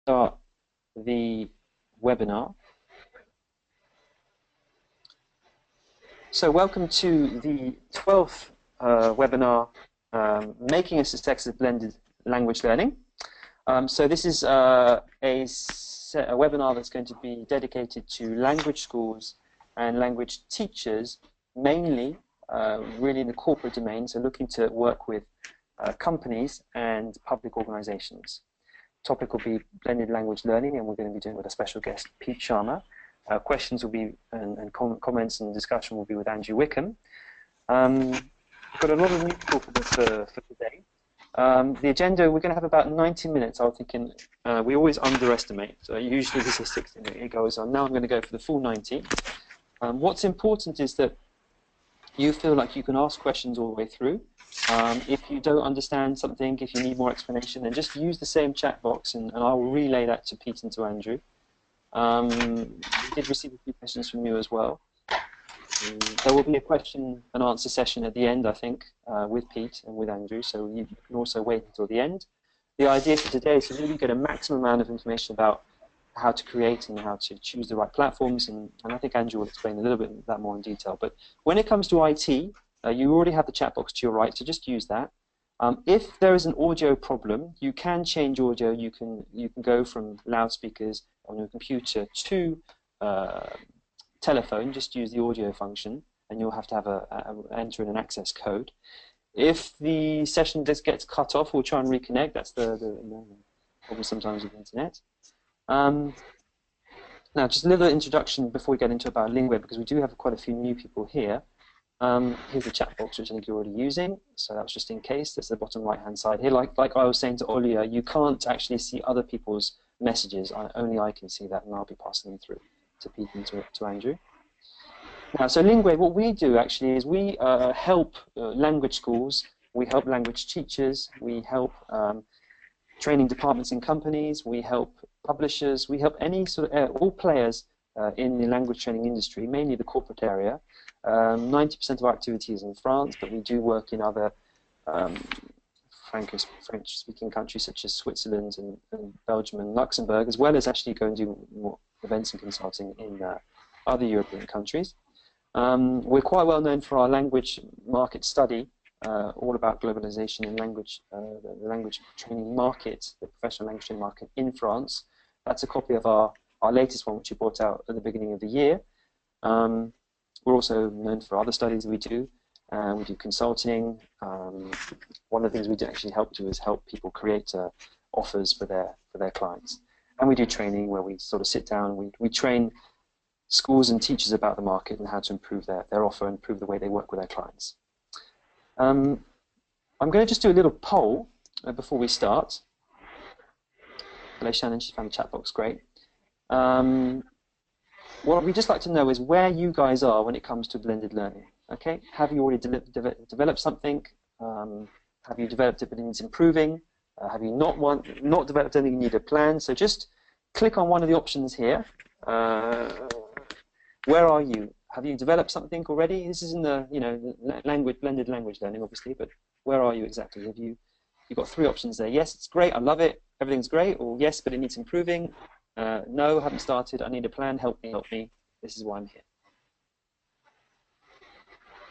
start the webinar. So welcome to the 12th webinar, Making a Success of Blended Language Learning. So this is a webinar that's going to be dedicated to language schools and language teachers, mainly really in the corporate domain, so looking to work with companies and public organizations. Topic will be blended language learning, and we're going to be doing it with a special guest, Pete Sharma. Questions will be, and comments and discussion will be with Andrew Wickham. We've got a lot of new people for today. The agenda, we're going to have about 90 minutes. I was thinking, we always underestimate. So usually this is 60 minutes. It goes on. Now I'm going to go for the full 90. What's important is that you feel like you can ask questions all the way through. If you don't understand something, if you need more explanation, then just use the same chat box, and I will relay that to Pete and to Andrew. We did receive a few questions from you as well. There will be a question and answer session at the end, I think, with Pete and with Andrew, so you can also wait until the end. The idea for today is to really get a maximum amount of information about how to create and how to choose the right platforms, and I think Andrew will explain a little bit of that more in detail. But when it comes to IT, you already have the chat box to your right, so just use that. If there is an audio problem, you can change audio. You can go from loudspeakers on your computer to telephone. Just use the audio function, and you'll have to enter in an access code. If the session just gets cut off, we'll try and reconnect. That's the problem sometimes with the internet. Now, just a little introduction before we get into about Lingweb, because we do have quite a few new people here. Here's the chat box, which I think you're already using. So that's just in case. That's the bottom right-hand side here. Like I was saying to Olia, you can't actually see other people's messages. Only I can see that, and I'll be passing them through to Pete and to Andrew. Now, so Lingweb, what we do actually is we help language schools, we help language teachers, we help training departments in companies, we help publishers, we help any sort of all players in the language training industry, mainly the corporate area. 90% of our activity is in France, but we do work in other French-speaking countries such as Switzerland and Belgium and Luxembourg, as well as actually go and do more events and consulting in other European countries. We're quite well known for our language market study, all about globalization and language, the language training market, the professional language training market in France. That's a copy of our latest one, which we brought out at the beginning of the year. We're also known for other studies we do. We do consulting. One of the things we do actually help do is help people create offers for their clients. And we do training where we sort of sit down. We train schools and teachers about the market and how to improve their offer and improve the way they work with their clients. I'm going to just do a little poll before we start. Hello, Shannon. She found the chat box. Great. What we'd just like to know is where you guys are when it comes to blended learning. Okay, have you already developed something? Have you developed it but it needs improving? Have you not developed anything, you need a plan? So just click on one of the options here. Where are you? Have you developed something already? This is in the blended language learning, obviously, but where are you exactly? You've got three options there. Yes, it's great, I love it, everything's great, or yes, but it needs improving. No, haven't started, I need a plan, help me, this is why I'm here.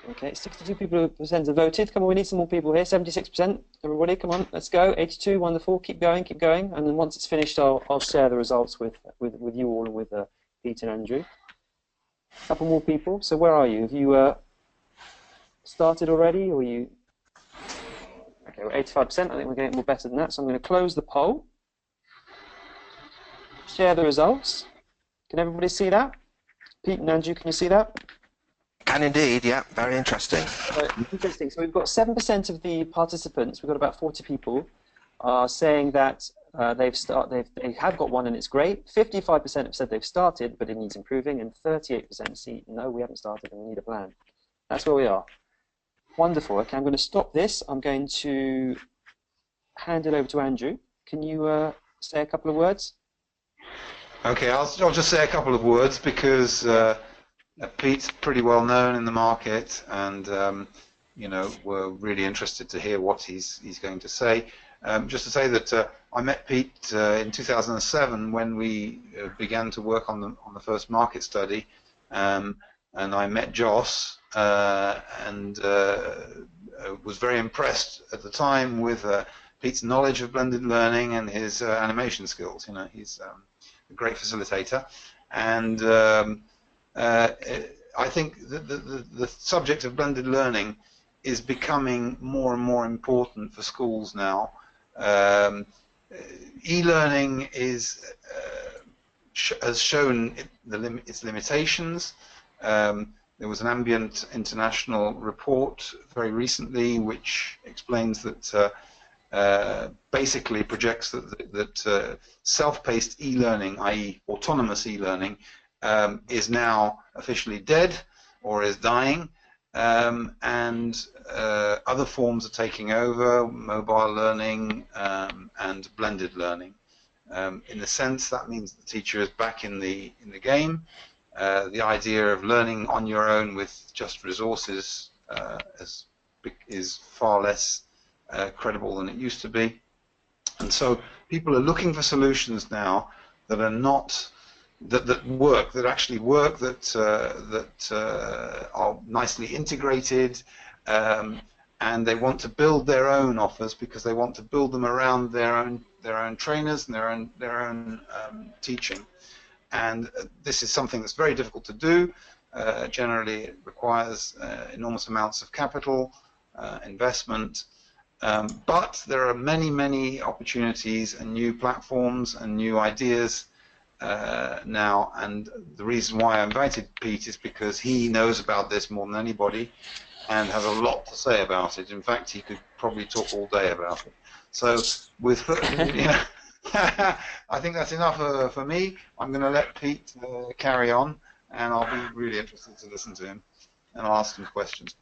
Okay, 62% have voted. Come on, we need some more people here. 76%, everybody, come on, let's go. 82, wonderful, keep going, and then once it's finished, I'll share the results with you all and with Pete and Andrew. A couple more people, so where are you? Have you started already, or you... Okay, we're 85%, I think we're getting more better than that, so I'm going to close the poll. Share the results. Can everybody see that? Pete and Andrew, can you see that? Can indeed, yeah. Very interesting. Interesting. So we've got 7% of the participants. We've got about 40 people are saying that they have got one and it's great. 55% have said they've started, but it needs improving, and 38% see no, we haven't started and we need a plan. That's where we are. Wonderful. Okay, I'm going to stop this. I'm going to hand it over to Andrew. Can you say a couple of words? Okay, I'll just say a couple of words because Pete's pretty well known in the market, and we're really interested to hear what he's going to say. Just to say that I met Pete in 2007 when we began to work on the first market study, and I met Joss and was very impressed at the time with Pete's knowledge of blended learning and his animation skills. You know, he's a great facilitator, and I think the subject of blended learning is becoming more and more important for schools now. E-learning has shown its limitations. There was an Ambient International report very recently which explains that basically projects that self-paced e-learning, i.e. autonomous e-learning, is now officially dead or is dying, and other forms are taking over, mobile learning and blended learning. In a sense, that means the teacher is back in the game. The idea of learning on your own with just resources is far less credible than it used to be, and so people are looking for solutions now that are not that actually work, that are nicely integrated, and they want to build their own offers because they want to build them around their own trainers and their own teaching. And this is something that's very difficult to do. Generally, it requires enormous amounts of capital, investment, but there are many opportunities and new platforms and new ideas now, and the reason why I invited Pete is because he knows about this more than anybody and has a lot to say about it. In fact, he could probably talk all day about it. So with I think that's enough for me. I'm going to let Pete carry on, and I'll be really interested to listen to him, and I'll ask him questions.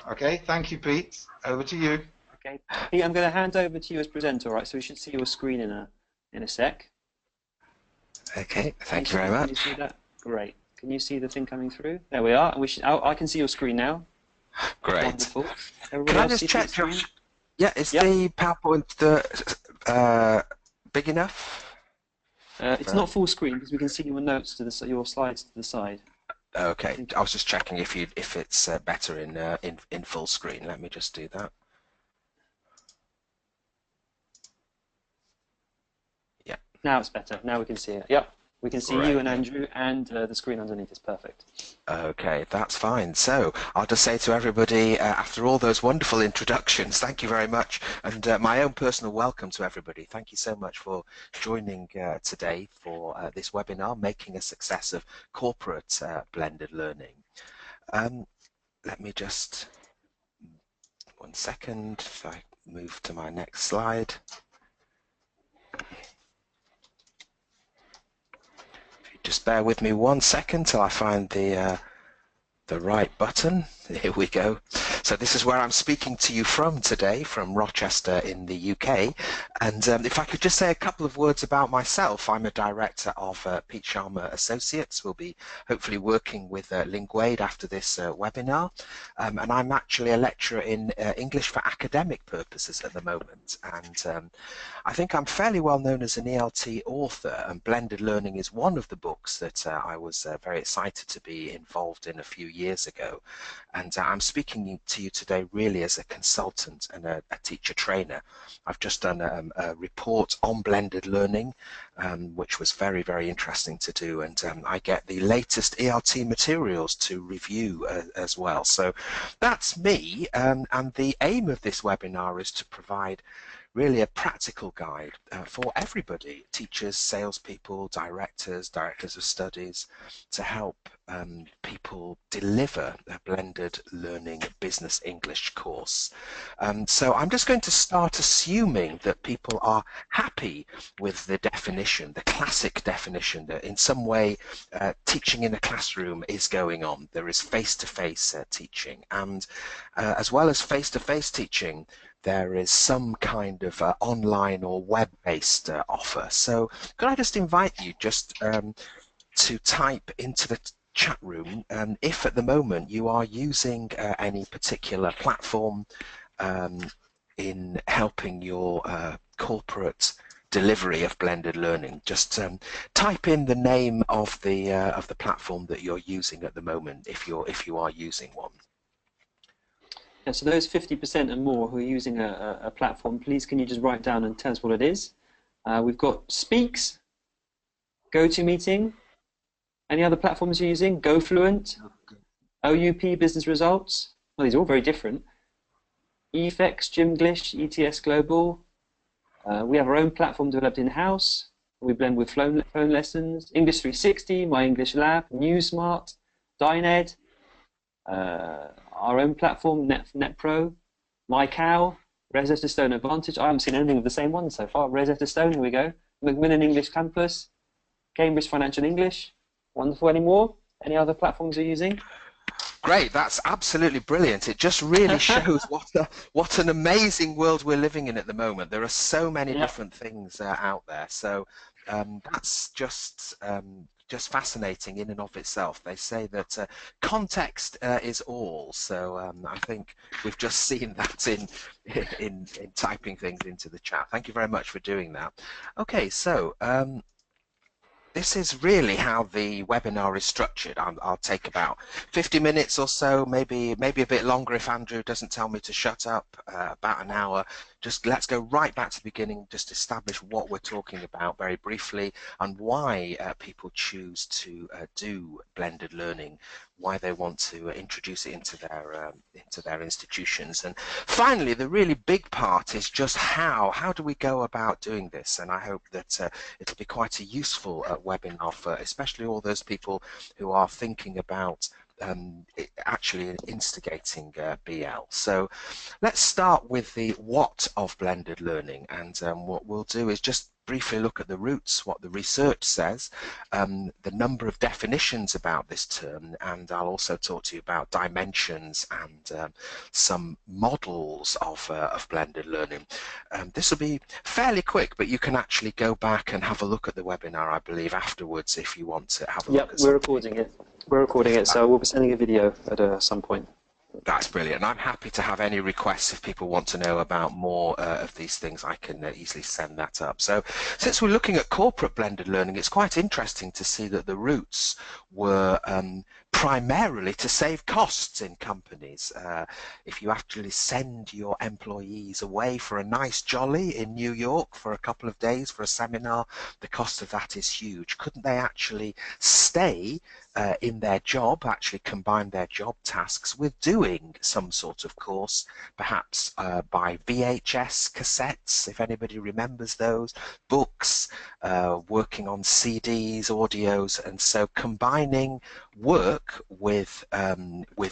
Okay, thank you, Pete. Over to you. Okay, Pete, I'm going to hand over to you as presenter, all right? So we should see your screen in a sec. Okay, thank you very much. Can you see that? Great. Can you see the thing coming through? There we are. I can see your screen now. Great. Wonderful. Can I just check, Josh? Yeah, is the PowerPoint big enough? It's not full screen because we can see your notes to your slides to the side. Okay, I was just checking if it's better in full screen. Let me just do that. Yeah. Now it's better. Now we can see it. Yep. We can see Great. you and Andrew, and the screen underneath is perfect. Okay, that's fine. So I'll just say to everybody, after all those wonderful introductions, thank you very much, and my own personal welcome to everybody. Thank you so much for joining today for this webinar, Making a Success of Corporate Blended Learning. Let me just, 1 second, if I move to my next slide. Just bear with me 1 second till I find the right button. Here we go. So this is where I'm speaking to you from today, from Rochester in the UK. And if I could just say a couple of words about myself, I'm a director of Pete Sharma Associates. We'll be hopefully working with Linguade after this webinar. And I'm actually a lecturer in English for academic purposes at the moment. And I think I'm fairly well known as an ELT author, and Blended Learning is one of the books that I was very excited to be involved in a few years ago. And I'm speaking to you today really as a consultant and a teacher trainer. I've just done a report on blended learning, which was very, very interesting to do, and I get the latest ELT materials to review as well. So that's me, and the aim of this webinar is to provide really a practical guide for everybody, teachers, salespeople, directors of studies, to help people deliver a blended learning business English course. So I'm just going to start assuming that people are happy with the definition, the classic definition, that in some way teaching in a classroom is going on. There is face-to-face teaching, and as well as face-to-face teaching, there is some kind of online or web-based offer. So could I just invite you just to type into the chat room if at the moment you are using any particular platform in helping your corporate delivery of blended learning. Just type in the name of the platform that you're using at the moment, if you are using one. Yeah, so those 50% and more who are using a platform, please can you just write down and tell us what it is? We've got Speaks, GoToMeeting, any other platforms you're using? GoFluent, OUP Business Results. Well, these are all very different. Efex, Gymglish, ETS Global. We have our own platform developed in-house. We blend with phone lessons, English 360, My English Lab, NewSmart, Dyned, our own platform, NetPro, MyCow, Rosetta Stone Advantage. I haven't seen anything of the same one so far. Rosetta Stone, here we go. Macmillan English Campus, Cambridge Financial English. Wonderful. Any more? Any other platforms you're using? Great, that's absolutely brilliant. It just really shows what an amazing world we're living in at the moment. There are so many different things out there. So that's just fascinating in and of itself. They say that context is all. So I think we've just seen that in typing things into the chat. Thank you very much for doing that. Okay, so this is really how the webinar is structured. I'll take about 50 minutes or so, maybe a bit longer if Andrew doesn't tell me to shut up, about an hour. Just let's go right back to the beginning, just establish what we're talking about very briefly and why people choose to do blended learning, why they want to introduce it into their institutions. And finally, the really big part is just how do we go about doing this? And I hope that it'll be quite a useful webinar for especially all those people who are thinking about actually instigating BL. So let's start with the what of blended learning, and what we'll do is just briefly look at the roots, what the research says, the number of definitions about this term, and I'll also talk to you about dimensions and some models of blended learning. This will be fairly quick, but you can actually go back and have a look at the webinar, I believe, afterwards if you want to have a look at we're recording it. We're recording it, so we'll be sending a video at some point. That's brilliant. I'm happy to have any requests if people want to know about more of these things. I can easily send that up. So since we're looking at corporate blended learning, it's quite interesting to see that the roots were primarily to save costs in companies. If you actually send your employees away for a nice jolly in New York for a couple of days for a seminar, the cost of that is huge. Couldn't they actually stay in their job, actually combine their job tasks with doing some sort of course, perhaps by VHS cassettes, if anybody remembers those, books, working on CDs, audios, and so combining work with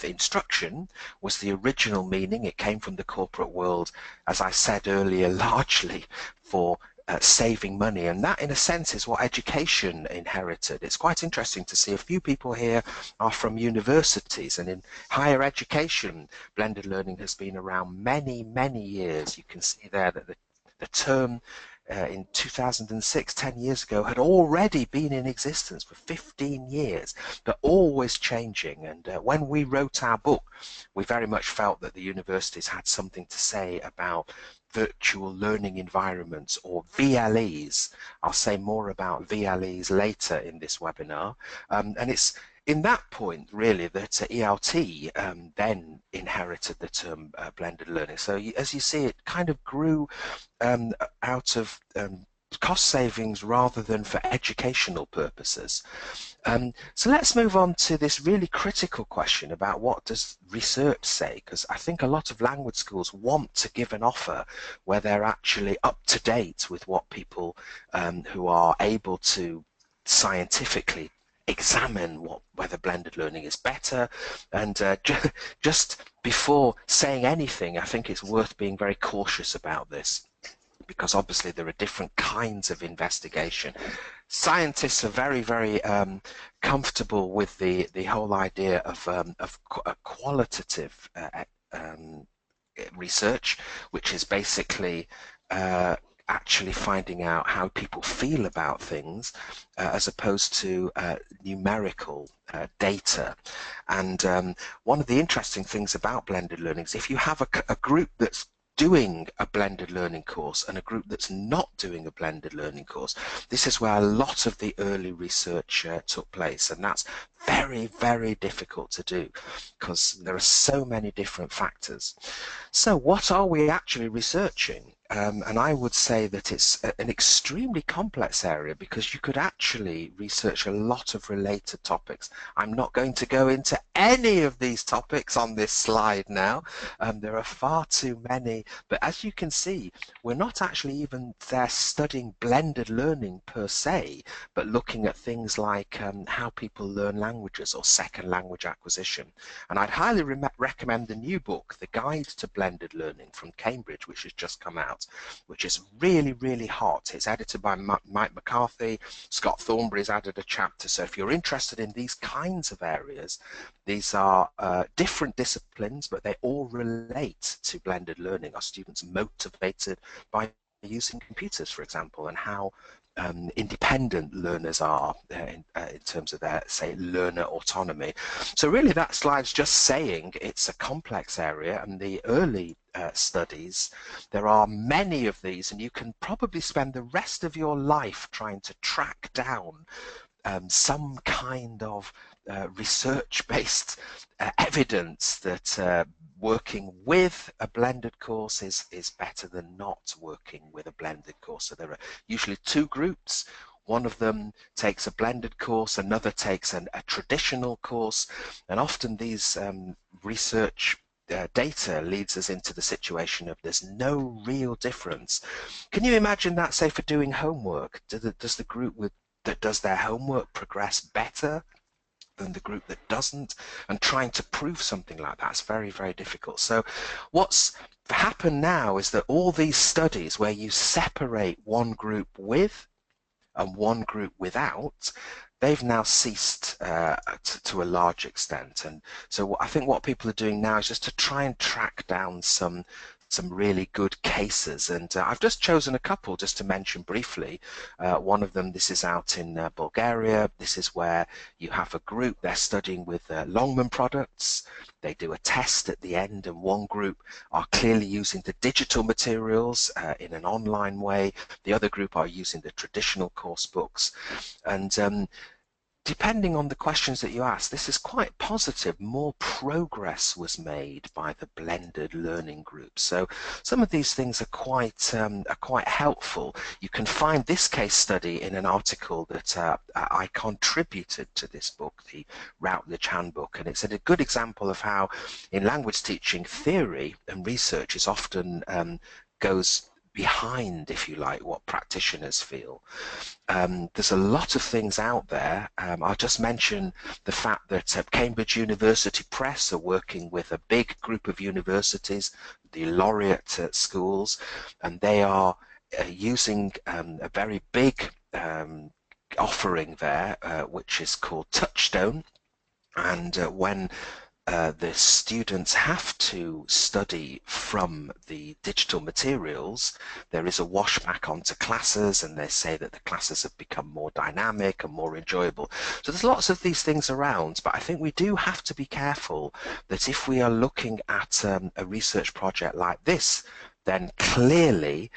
instruction was the original meaning. It came from the corporate world, as I said earlier, largely for saving money, and that in a sense is what education inherited. It's quite interesting to see a few people here are from universities, and in higher education blended learning has been around many years. You can see there that the term in 2006, 10 years ago, had already been in existence for 15 years, but always changing. And when we wrote our book, we very much felt that the universities had something to say about virtual learning environments, or VLEs. I'll say more about VLEs later in this webinar. And it's in that point, really, that ELT then inherited the term blended learning. So as you see, it kind of grew out of cost savings rather than for educational purposes. So let's move on to this really critical question about what does research say, because I think a lot of language schools want to give an offer where they're actually up to date with what people who are able to scientifically examine whether blended learning is better. And just before saying anything, I think it's worth being very cautious about this, because obviously there are different kinds of investigation. Scientists are very comfortable with the whole idea of qualitative research, which is basically actually finding out how people feel about things, as opposed to numerical data. And one of the interesting things about blended learning is if you have a group that's doing a blended learning course and a group that's not doing a blended learning course. This is where a lot of the early research took place, and that's very, very difficult to do because there are so many different factors. So what are we actually researching? And I would say that it's an extremely complex area because you could actually research a lot of related topics. I'm not going to go into any of these topics on this slide now. There are far too many, but as you can see, we're not actually even there studying blended learning per se, but looking at things like how people learn languages or second language acquisition. And I'd highly recommend the new book, The Guide to Blended Learning from Cambridge, which has just come out, which is really, really hot. It's edited by Mike McCarthy. Scott Thornberry's added a chapter. So if you're interested in these kinds of areas, these are different disciplines, but they all relate to blended learning. Are students motivated by using computers, for example, and how independent learners are in terms of their, say, learner autonomy. So really that slide's just saying it's a complex area, and the early studies, there are many of these, and you can probably spend the rest of your life trying to track down some kind of research-based evidence that working with a blended course is better than not working with a blended course. So there are usually two groups. One of them takes a blended course, another takes a traditional course, and often these research data leads us into the situation of there's no real difference. Can you imagine that, say, for doing homework? Does the group that does their homework progress better than the group that doesn't? And trying to prove something like that's very, very difficult. So what's happened now is that all these studies where you separate one group with and one group without, they've now ceased to a large extent. And so I think what people are doing now is just to try and track down some really good cases, and I've just chosen a couple just to mention briefly. One of them, this is out in Bulgaria. This is where you have a group, they're studying with Longman products. They do a test at the end, and one group are clearly using the digital materials in an online way. The other group are using the traditional course books. And depending on the questions that you ask, this is quite positive. More progress was made by the blended learning group. So some of these things are quite helpful. You can find this case study in an article that I contributed to this book, the Routledge Handbook, and it's a good example of how in language teaching, theory and research is often goes behind, if you like, what practitioners feel. There's a lot of things out there. I'll just mention the fact that Cambridge University Press are working with a big group of universities, the laureate schools, and they are using a very big offering there, which is called Touchstone. And when the students have to study from the digital materials, there is a wash back onto classes, and they say that the classes have become more dynamic and more enjoyable. So there's lots of these things around, but I think we do have to be careful that if we are looking at a research project like this, then clearly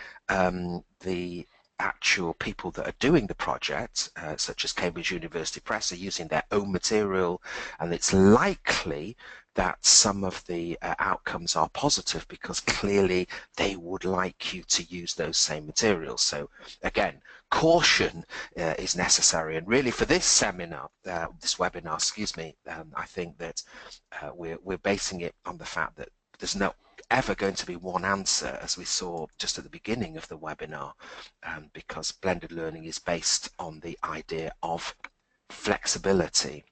the actual people that are doing the project, such as Cambridge University Press, are using their own material, and it's likely that some of the outcomes are positive because clearly they would like you to use those same materials. So again, caution is necessary, and really for this seminar, this webinar, excuse me, I think that we're basing it on the fact that there's no ever going to be one answer, as we saw just at the beginning of the webinar, because blended learning is based on the idea of flexibility.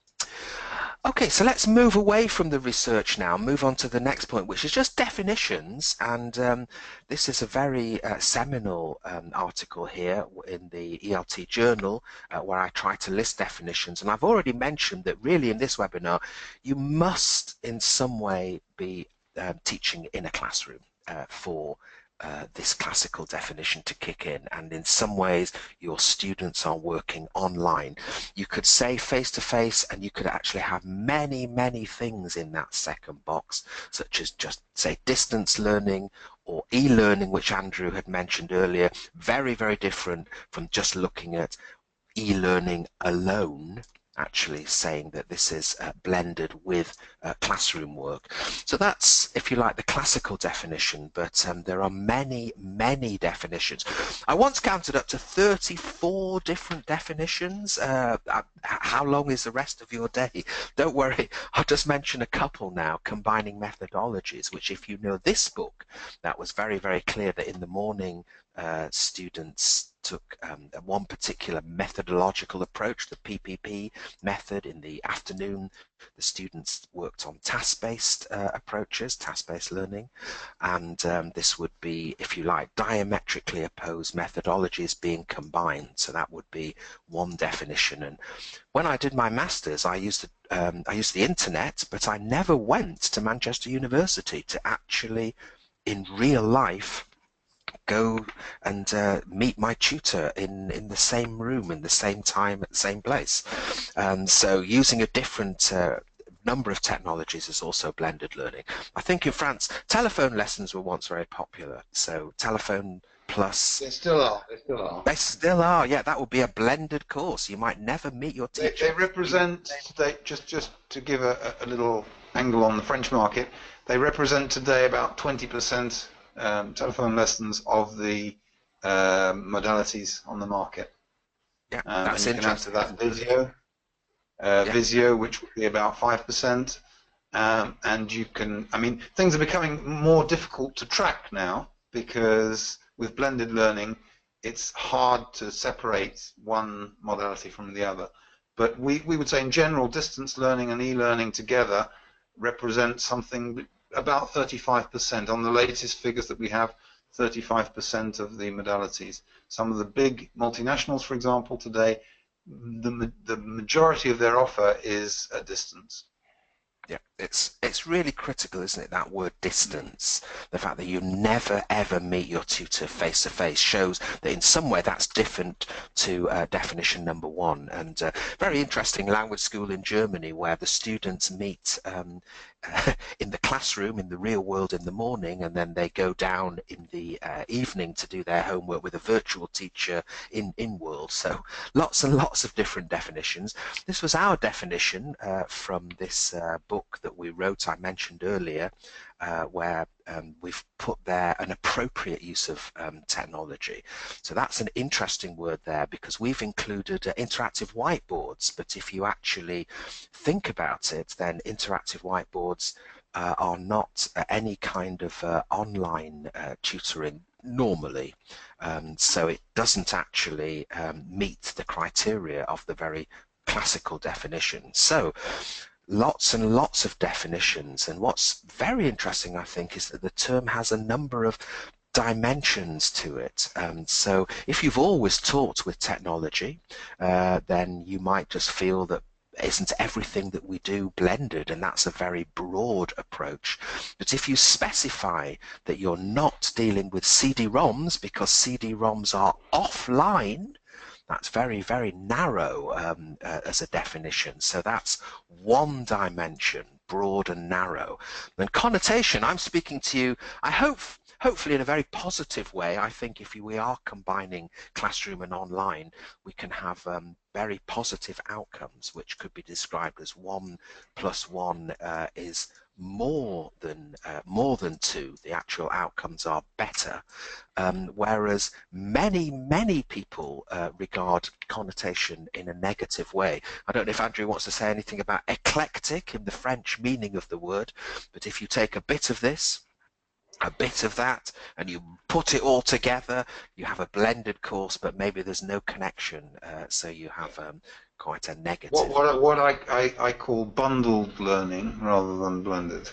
Okay, so let's move away from the research now, move on to the next point, which is just definitions. And this is a very seminal article here in the ELT journal where I try to list definitions. And I've already mentioned that really in this webinar, you must in some way be teaching in a classroom for this classical definition to kick in, and in some ways your students are working online. You could say face-to-face, and you could actually have many things in that second box, such as just say distance learning or e-learning, which Andrew had mentioned earlier, very, very different from just looking at e-learning alone, actually saying that this is blended with classroom work. So that's, if you like, the classical definition, but there are many, many definitions. I once counted up to 34 different definitions. How long is the rest of your day? Don't worry, I'll just mention a couple now, combining methodologies, which if you know this book, that was very, very clear that in the morning students took one particular methodological approach, the PPP method. In the afternoon, the students worked on task-based approaches, task-based learning, and this would be, if you like, diametrically opposed methodologies being combined. So that would be one definition. And when I did my master's, I used the internet, but I never went to Manchester University to actually, in real life, go and meet my tutor in the same room, in the same time, at the same place. So using a different number of technologies is also blended learning. I think in France, telephone lessons were once very popular. So telephone plus... They still are. They still are. They still are, yeah. That would be a blended course. You might never meet your teacher. They represent, just to give a little angle on the French market, they represent today about 20% telephone lessons of the modalities on the market. Yeah, that's and you interesting. can add to that Visio, Visio, which would be about 5%. And you can, I mean, things are becoming more difficult to track now because with blended learning, it's hard to separate one modality from the other. But we would say in general, distance learning and e-learning together represent something about 35%. On the latest figures that we have, 35% of the modalities. Some of the big multinationals, for example, today, the majority of their offer is at distance. Yeah, it's really critical, isn't it, that word distance. The fact that you never ever meet your tutor face to face shows that in some way that's different to definition number one. And very interesting language school in Germany where the students meet in the classroom, in the real world in the morning, and then they go down in the evening to do their homework with a virtual teacher in world. So lots and lots of different definitions. This was our definition from this book that we wrote, I mentioned earlier, where we've put there an appropriate use of technology. So that's an interesting word there because we've included interactive whiteboards, but if you actually think about it, then interactive whiteboards are not any kind of online tutoring normally. So it doesn't actually meet the criteria of the very classical definition. So lots and lots of definitions, and what's very interesting, I think, is that the term has a number of dimensions to it. So if you've always taught with technology, then you might just feel that isn't everything that we do blended, and that's a very broad approach. But if you specify that you're not dealing with CD-ROMs because CD-ROMs are offline, that's very, very narrow as a definition. So that's one dimension, broad and narrow. And connotation, I'm speaking to you, I hope, hopefully in a very positive way. I think if we are combining classroom and online, we can have very positive outcomes, which could be described as 1 + 1 is more than 2. The actual outcomes are better, whereas many people regard connotation in a negative way. I don't know if Andrew wants to say anything about eclectic in the French meaning of the word, but if you take a bit of this, a bit of that, and you put it all together, you have a blended course, but maybe there's no connection, so you have quite a negative. What I call bundled learning rather than blended.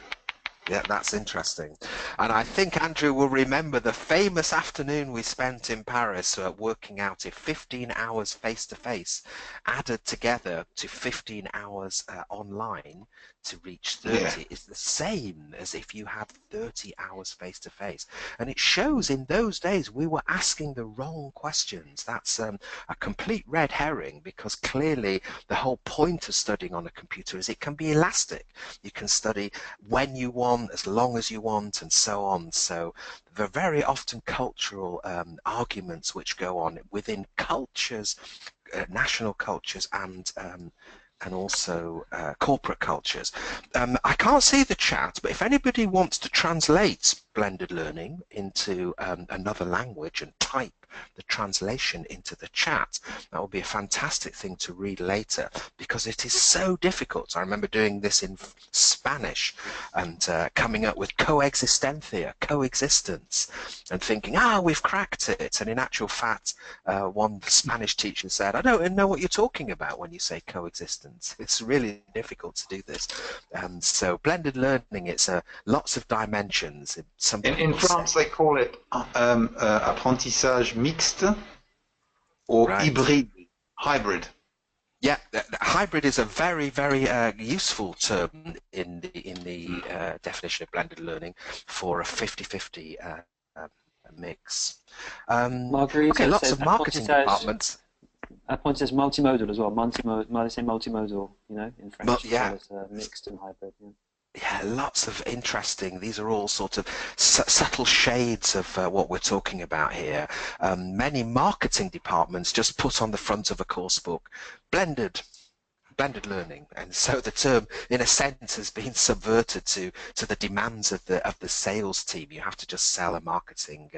Yeah, that's interesting. And I think Andrew will remember the famous afternoon we spent in Paris working out if 15 hours face-to-face added together to 15 hours online to reach 30 is the same as if you had 30 hours face-to-face. And it shows in those days we were asking the wrong questions. That's a complete red herring, because clearly the whole point of studying on a computer is it can be elastic. You can study when you want, want, as long as you want, and so on. So there are very often cultural arguments which go on within cultures, national cultures, and also corporate cultures. I can't see the chat, but if anybody wants to translate blended learning into another language and type the translation into the chat, that would be a fantastic thing to read later, because it is so difficult. I remember doing this in Spanish and coming up with coexistencia, coexistence, and thinking, we've cracked it. And in actual fact, one Spanish teacher said, I don't know what you're talking about when you say coexistence. It's really difficult to do this. So blended learning, it's lots of dimensions. In France, they call it apprentissage mixte or hybrid. Yeah, hybrid is a very, very useful term in the definition of blended learning for a 50-50 mix. Marguerite, okay, lots of marketing departments. Apprentissage multimodal as well. Multimodal, you know, in French. Yeah. It's mixed and hybrid. Yeah. Yeah, lots of interesting. These are all sort of subtle shades of what we're talking about here. Many marketing departments just put on the front of a course book, blended learning, and so the term in a sense has been subverted to the demands of the sales team. You have to just sell a marketing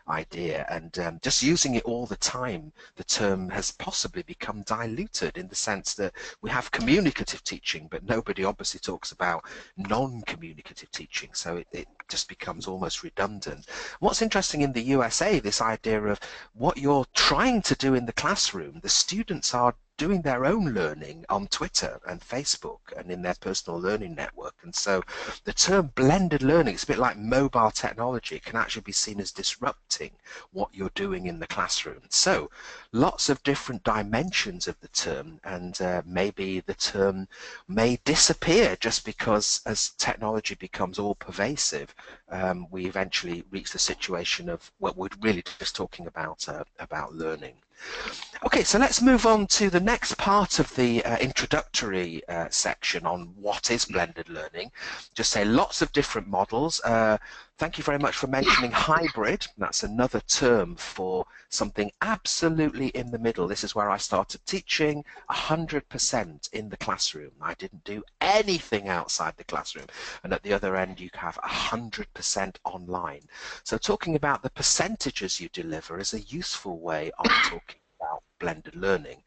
idea, and just using it all the time, the term has possibly become diluted in the sense that we have communicative teaching, but nobody obviously talks about non-communicative teaching, so it just becomes almost redundant. What's interesting in the USA, this idea of what you're trying to do in the classroom, the students are doing their own learning on Twitter and Facebook and in their personal learning network. And so the term blended learning, it's a bit like mobile technology, can actually be seen as disrupting what you're doing in the classroom. So lots of different dimensions of the term, and maybe the term may disappear just because as technology becomes all pervasive, we eventually reach the situation of what we're really just talking about learning. Okay, so let's move on to the next part of the introductory section on what is blended learning. Just say lots of different models. Thank you very much for mentioning hybrid. That's another term for something absolutely in the middle. This is where I started teaching 100% in the classroom. I didn't do anything outside the classroom. And at the other end, you have 100% online. So talking about the percentages you deliver is a useful way of talking about blended learning.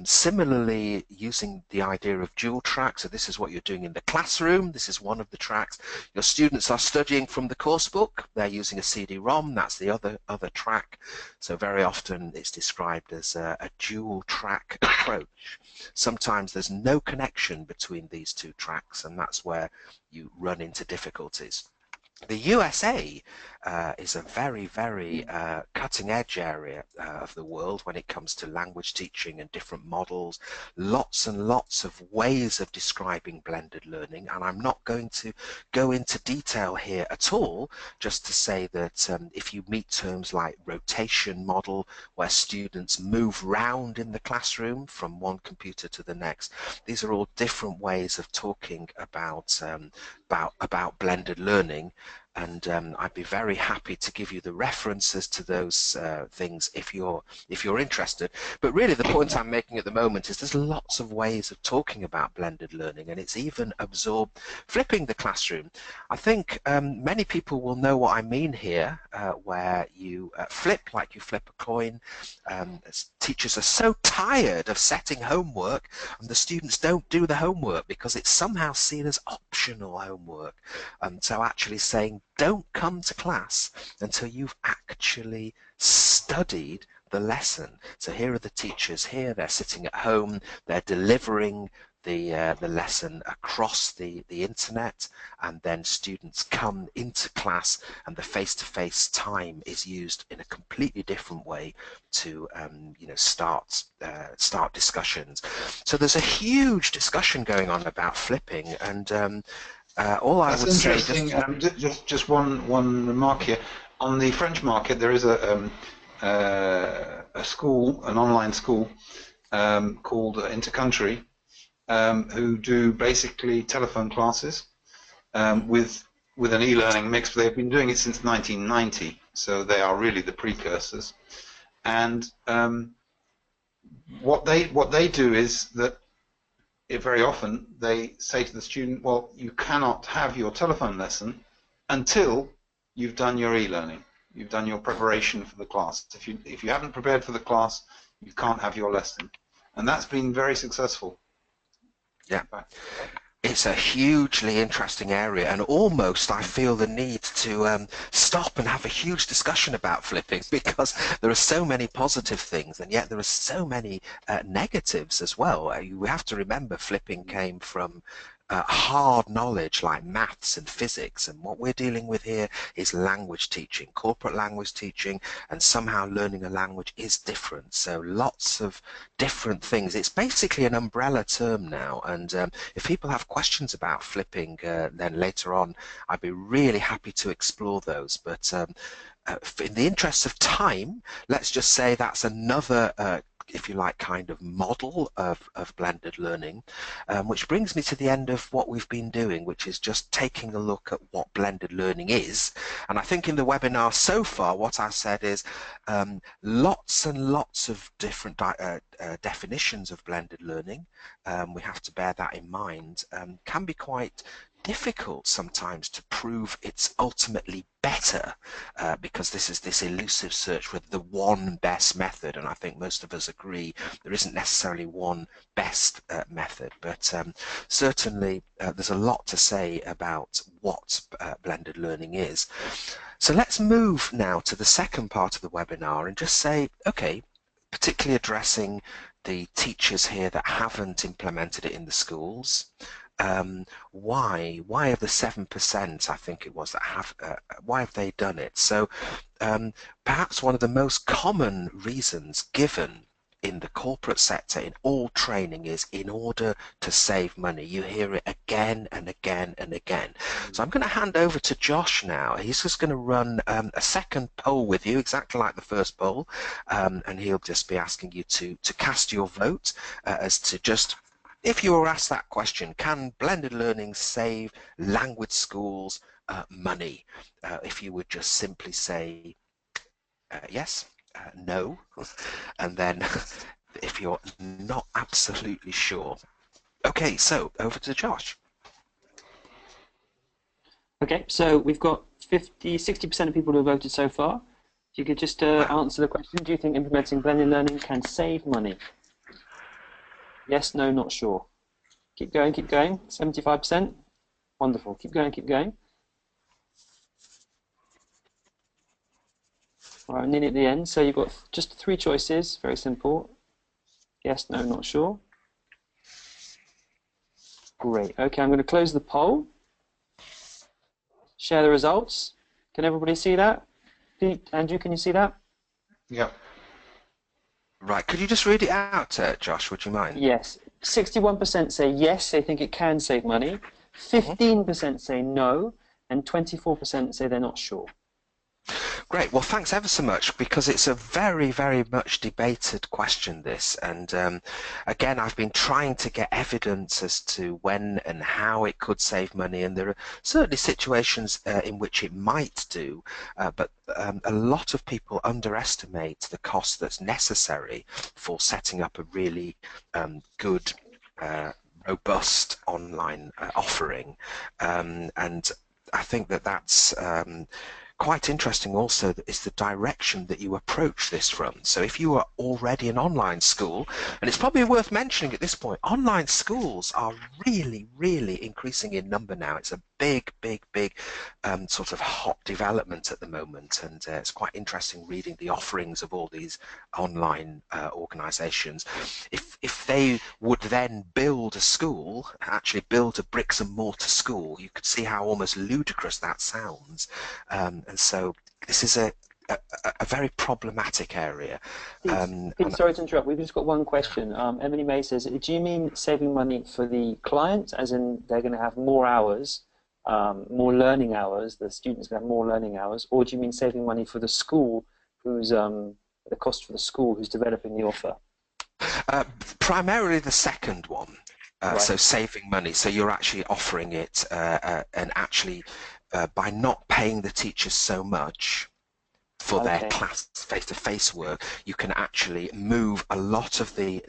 Similarly, using the idea of dual track, so this is what you're doing in the classroom, this is one of the tracks. Your students are studying from the course book, they're using a CD-ROM, that's the other track. So very often it's described as a dual track approach. Sometimes there's no connection between these two tracks, and that's where you run into difficulties. The USA is a very, very cutting-edge area of the world when it comes to language teaching and different models. Lots and lots of ways of describing blended learning, and I'm not going to go into detail here at all, just to say that if you meet terms like rotation model, where students move round in the classroom from one computer to the next, these are all different ways of talking about blended learning. And I'd be very happy to give you the references to those things if you're interested. But really the point I'm making at the moment is there's lots of ways of talking about blended learning, and it's even absorbed flipping the classroom. I think many people will know what I mean here, where you flip like you flip a coin. Teachers are so tired of setting homework and the students don't do the homework because it's somehow seen as optional homework. So actually saying don't come to class until you've actually studied the lesson. So here are the teachers here, they're sitting at home, they're delivering the lesson across the internet, and then students come into class and the face-to-face time is used in a completely different way to start discussions. So there's a huge discussion going on about flipping, and all I would say. That's interesting. Just one remark here. On the French market, there is a school, an online school called Intercountry, who do basically telephone classes, with an e-learning mix. But they've been doing it since 1990, so they are really the precursors. And what they do is that very often they say to the student, well, you cannot have your telephone lesson until you've done your e-learning. You've done your preparation for the class. If you haven't prepared for the class, you can't have your lesson. And that's been very successful. Yeah. It's a hugely interesting area, and almost I feel the need to stop and have a huge discussion about flipping, because there are so many positive things and yet there are so many negatives as well. We have to remember flipping came from hard knowledge like maths and physics, and what we're dealing with here is language teaching, corporate language teaching, and somehow learning a language is different. So lots of different things. It's basically an umbrella term now, and if people have questions about flipping then later on, I'd be really happy to explore those. But in the interest of time, let's just say that's another if you like, kind of model of blended learning, which brings me to the end of what we've been doing, which is just taking a look at what blended learning is. And I think in the webinar so far, what I said is lots and lots of different definitions of blended learning. We have to bear that in mind. Can be quite difficult sometimes to prove it's ultimately better because this is this elusive search for the one best method, and I think most of us agree there isn't necessarily one best method, but certainly there's a lot to say about what blended learning is. So let's move now to the second part of the webinar and just say, okay, particularly addressing the teachers here that haven't implemented it in the schools. Why have the 7%, I think it was, that have, why have they done it? So perhaps one of the most common reasons given in the corporate sector in all training is in order to save money. You hear it again and again and again. So I'm going to hand over to Josh now. He's just going to run a second poll with you, exactly like the first poll, and he'll just be asking you to cast your vote as to just, if you were asked that question, can blended learning save language schools money? If you would just simply say yes, no, and then if you're not absolutely sure. Okay, so over to Josh. Okay, so we've got 60% of people who have voted so far. If you could just answer the question, do you think implementing blended learning can save money? Yes, no, not sure. Keep going, 75%. Wonderful, keep going, keep going. All right, nearly at the end, so you've got just 3 choices, very simple. Yes, no, not sure. Great, okay, I'm going to close the poll. Share the results. Can everybody see that? Andrew, can you see that? Yeah. Right, could you just read it out, Josh, would you mind? Yes, 61% say yes, they think it can save money, 15% say no, and 24% say they're not sure. Great. Well, thanks ever so much, because it's a very, very much debated question, this. And again, I've been trying to get evidence as to when and how it could save money, and there are certainly situations in which it might do, but a lot of people underestimate the cost that's necessary for setting up a really good, robust online offering. And I think that that's quite interesting also is the direction that you approach this from. So if you are already an online school, and it's probably worth mentioning at this point, online schools are really, really increasing in number now. It's a big sort of hot development at the moment, and it's quite interesting reading the offerings of all these online organizations. If they would then build a school, actually build a bricks and mortar school, you could see how almost ludicrous that sounds. And so this is a very problematic area. Sorry to interrupt, we've just got one question. Emily May says, do you mean saving money for the client, as in they're going to have more hours, more learning hours, the students going to have more learning hours, or do you mean saving money for the school, who's the cost for the school who's developing the offer? Primarily the second one. Right. So saving money. So you're actually offering it, and actually by not paying the teachers so much for their Okay. class face-to-face work, you can actually move a lot of the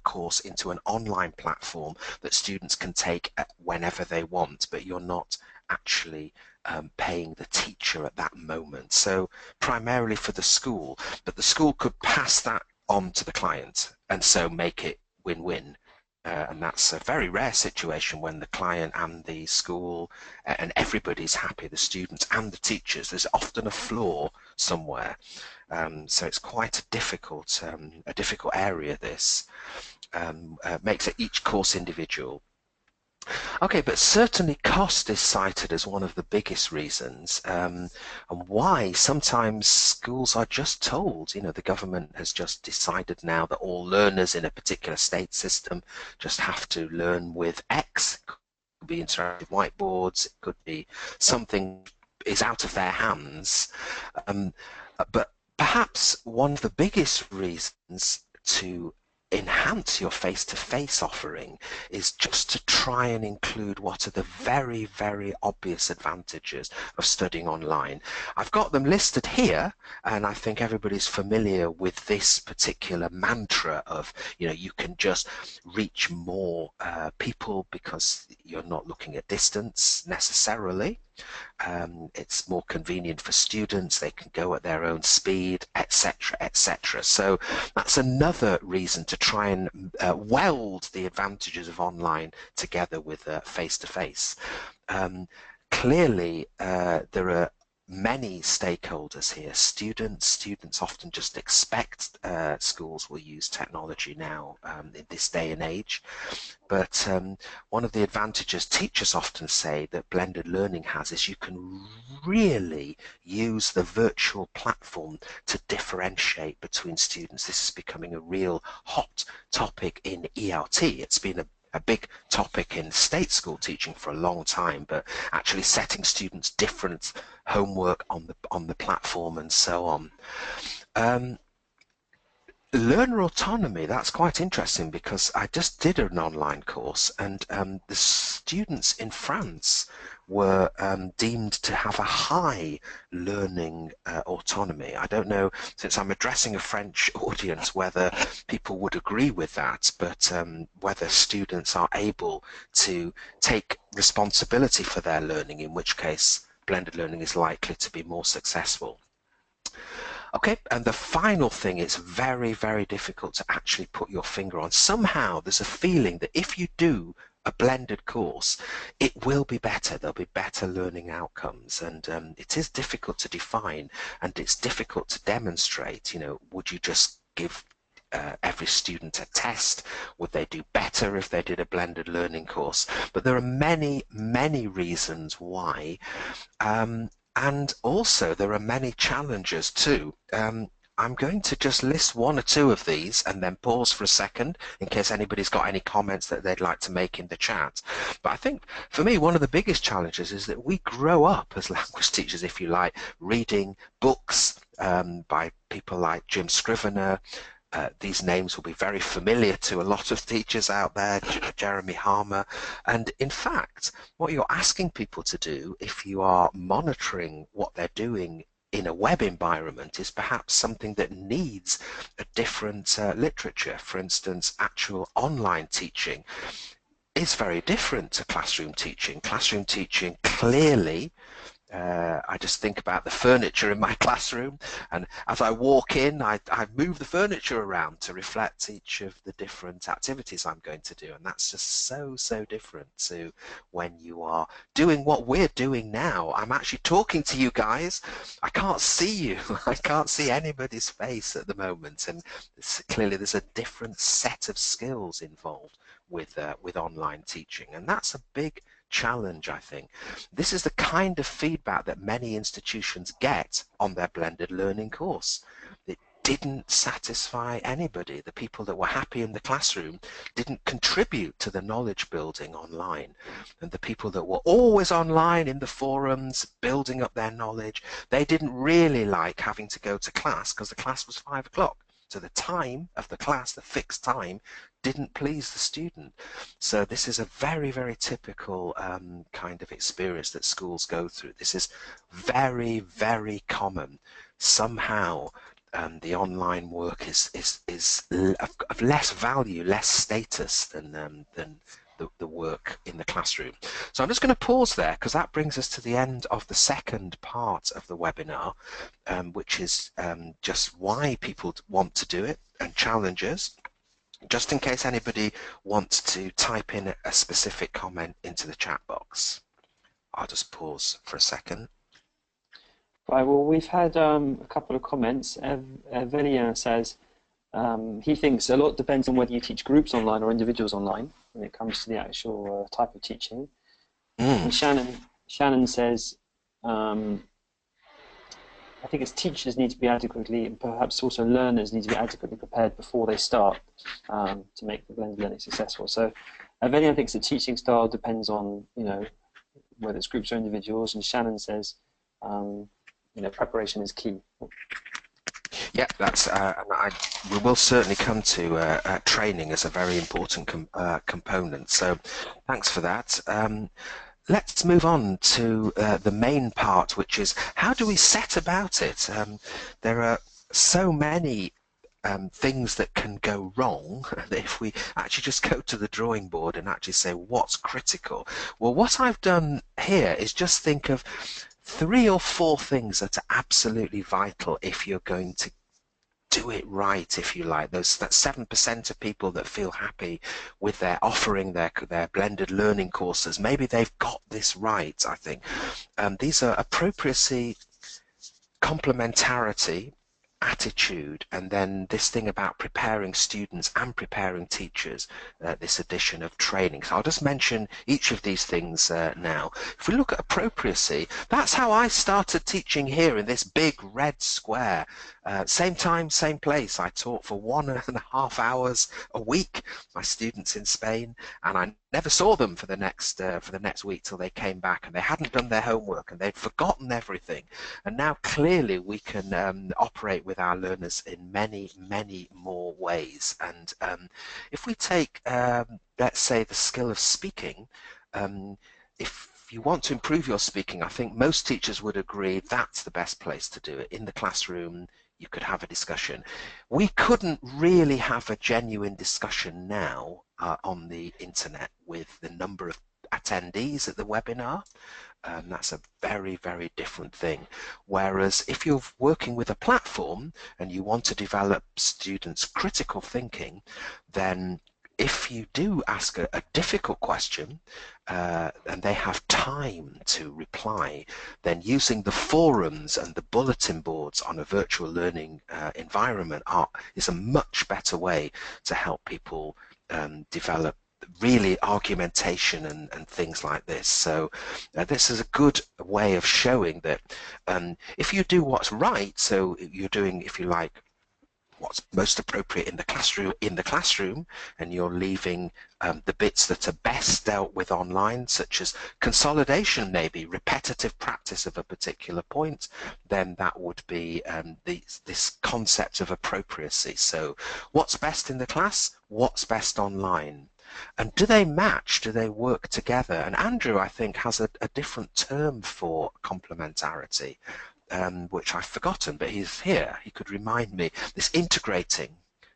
course into an online platform that students can take whenever they want, but you're not actually paying the teacher at that moment. So primarily for the school, but the school could pass that on to the client and so make it win-win. And that's a very rare situation when the client and the school and everybody's happy, the students and the teachers. There's often a flaw somewhere, so it's quite a difficult area. This makes it each course individual. Okay, but certainly cost is cited as one of the biggest reasons, and why sometimes schools are just told, the government has just decided now that all learners in a particular state system just have to learn with X. It could be interactive whiteboards, it could be something is out of their hands, but perhaps one of the biggest reasons to enhance your face-to-face offering is just to try and include what are the very, very obvious advantages of studying online. I've got them listed here, and I think everybody's familiar with this particular mantra of, you can just reach more people because you're not looking at distance necessarily. It's more convenient for students, they can go at their own speed, etc., etc. So that's another reason to try and weld the advantages of online together with face-to-face. Clearly, there are many stakeholders here. Students often just expect schools will use technology now in this day and age. But one of the advantages teachers often say that blended learning has is you can really use the virtual platform to differentiate between students. This is becoming a real hot topic in ELT. It's been a big topic in state school teaching for a long time, but actually setting students different homework on the platform and so on. Learner autonomy, that's quite interesting because I just did an online course, and the students in France were deemed to have a high learning autonomy. I don't know, since I'm addressing a French audience, whether people would agree with that, but whether students are able to take responsibility for their learning, in which case blended learning is likely to be more successful. Okay, and the final thing is very, very difficult to actually put your finger on. Somehow there's a feeling that if you do a blended course, it will be better. There'll be better learning outcomes, and it is difficult to define, and it's difficult to demonstrate. Would you just give every student a test? Would they do better if they did a blended learning course? But there are many, many reasons why. And also there are many challenges too. I'm going to just list one or two of these and then pause for a second in case anybody's got any comments that they'd like to make in the chat. But I think for me one of the biggest challenges is that we grow up as language teachers, if you like, reading books by people like Jim Scrivener. These names will be very familiar to a lot of teachers out there, Jeremy Harmer, and in fact what you're asking people to do if you are monitoring what they're doing in a web environment is perhaps something that needs a different literature. For instance, actual online teaching is very different to classroom teaching. Classroom teaching clearly, I just think about the furniture in my classroom, and as I walk in I move the furniture around to reflect each of the different activities I'm going to do, and that's just so different to when you are doing what we're doing now. I'm actually talking to you guys, I can't see you, I can't see anybody's face at the moment, and clearly there's a different set of skills involved with online teaching, and that's a big challenge, I think. This is the kind of feedback that many institutions get on their blended learning course. It didn't satisfy anybody. The people that were happy in the classroom didn't contribute to the knowledge building online. And the people that were always online in the forums, building up their knowledge, they didn't really like having to go to class because the class was 5 o'clock. to the time of the class, the fixed time, didn't please the student. So this is a very, very typical kind of experience that schools go through. This is very, very common. Somehow the online work is of less value, less status than the work in the classroom. So I'm just going to pause there, because that brings us to the end of the second part of the webinar, which is just why people want to do it and challenges. Just in case anybody wants to type in a specific comment into the chat box. I'll just pause for a second. Right, well, we've had a couple of comments. Evelien says he thinks a lot depends on whether you teach groups online or individuals online when it comes to the actual type of teaching. And Shannon says, I think it's teachers need to be adequately, and perhaps also learners need to be adequately prepared before they start to make the blended learning successful. So Evelien thinks the teaching style depends on, whether it's groups or individuals, and Shannon says, preparation is key. Yeah, that's. We will certainly come to training as a very important component. So, thanks for that. Let's move on to the main part, which is how do we set about it? There are so many things that can go wrong if we actually just go to the drawing board and actually say what's critical. Well, what I've done here is just think of 3 or 4 things that are absolutely vital if you're going to do it right, if you like. That 7% of people that feel happy with their offering their blended learning courses, maybe they've got this right, I think. These are appropriacy, complementarity, attitude, and then this thing about preparing students and preparing teachers, this addition of training. So I'll just mention each of these things now. If we look at appropriacy, that's how I started teaching here in this big red square. Same time, same place. I taught for 1.5 hours a week, my students in Spain, and I never saw them for the next week till they came back, and they hadn't done their homework and they'd forgotten everything. And now clearly we can operate with our learners in many, many more ways. And if we take, let's say, the skill of speaking, if you want to improve your speaking, I think most teachers would agree that's the best place to do it. In the classroom, you could have a discussion. We couldn't really have a genuine discussion now on the internet with the number of attendees at the webinar. That's a very, very different thing. Whereas if you're working with a platform and you want to develop students' critical thinking, then if you do ask a difficult question and they have time to reply, then using the forums and the bulletin boards on a virtual learning environment is a much better way to help people develop really argumentation and things like this. So this is a good way of showing that if you do what's right, so you're doing, if you like, what's most appropriate in the classroom, and you're leaving the bits that are best dealt with online, such as consolidation, maybe repetitive practice of a particular point, then that would be this concept of appropriacy. So what's best in the class, what's best online, and do they match, do they work together? And Andrew, I think, has a different term for complementarity, which I've forgotten, but he's here. He could remind me. This integrating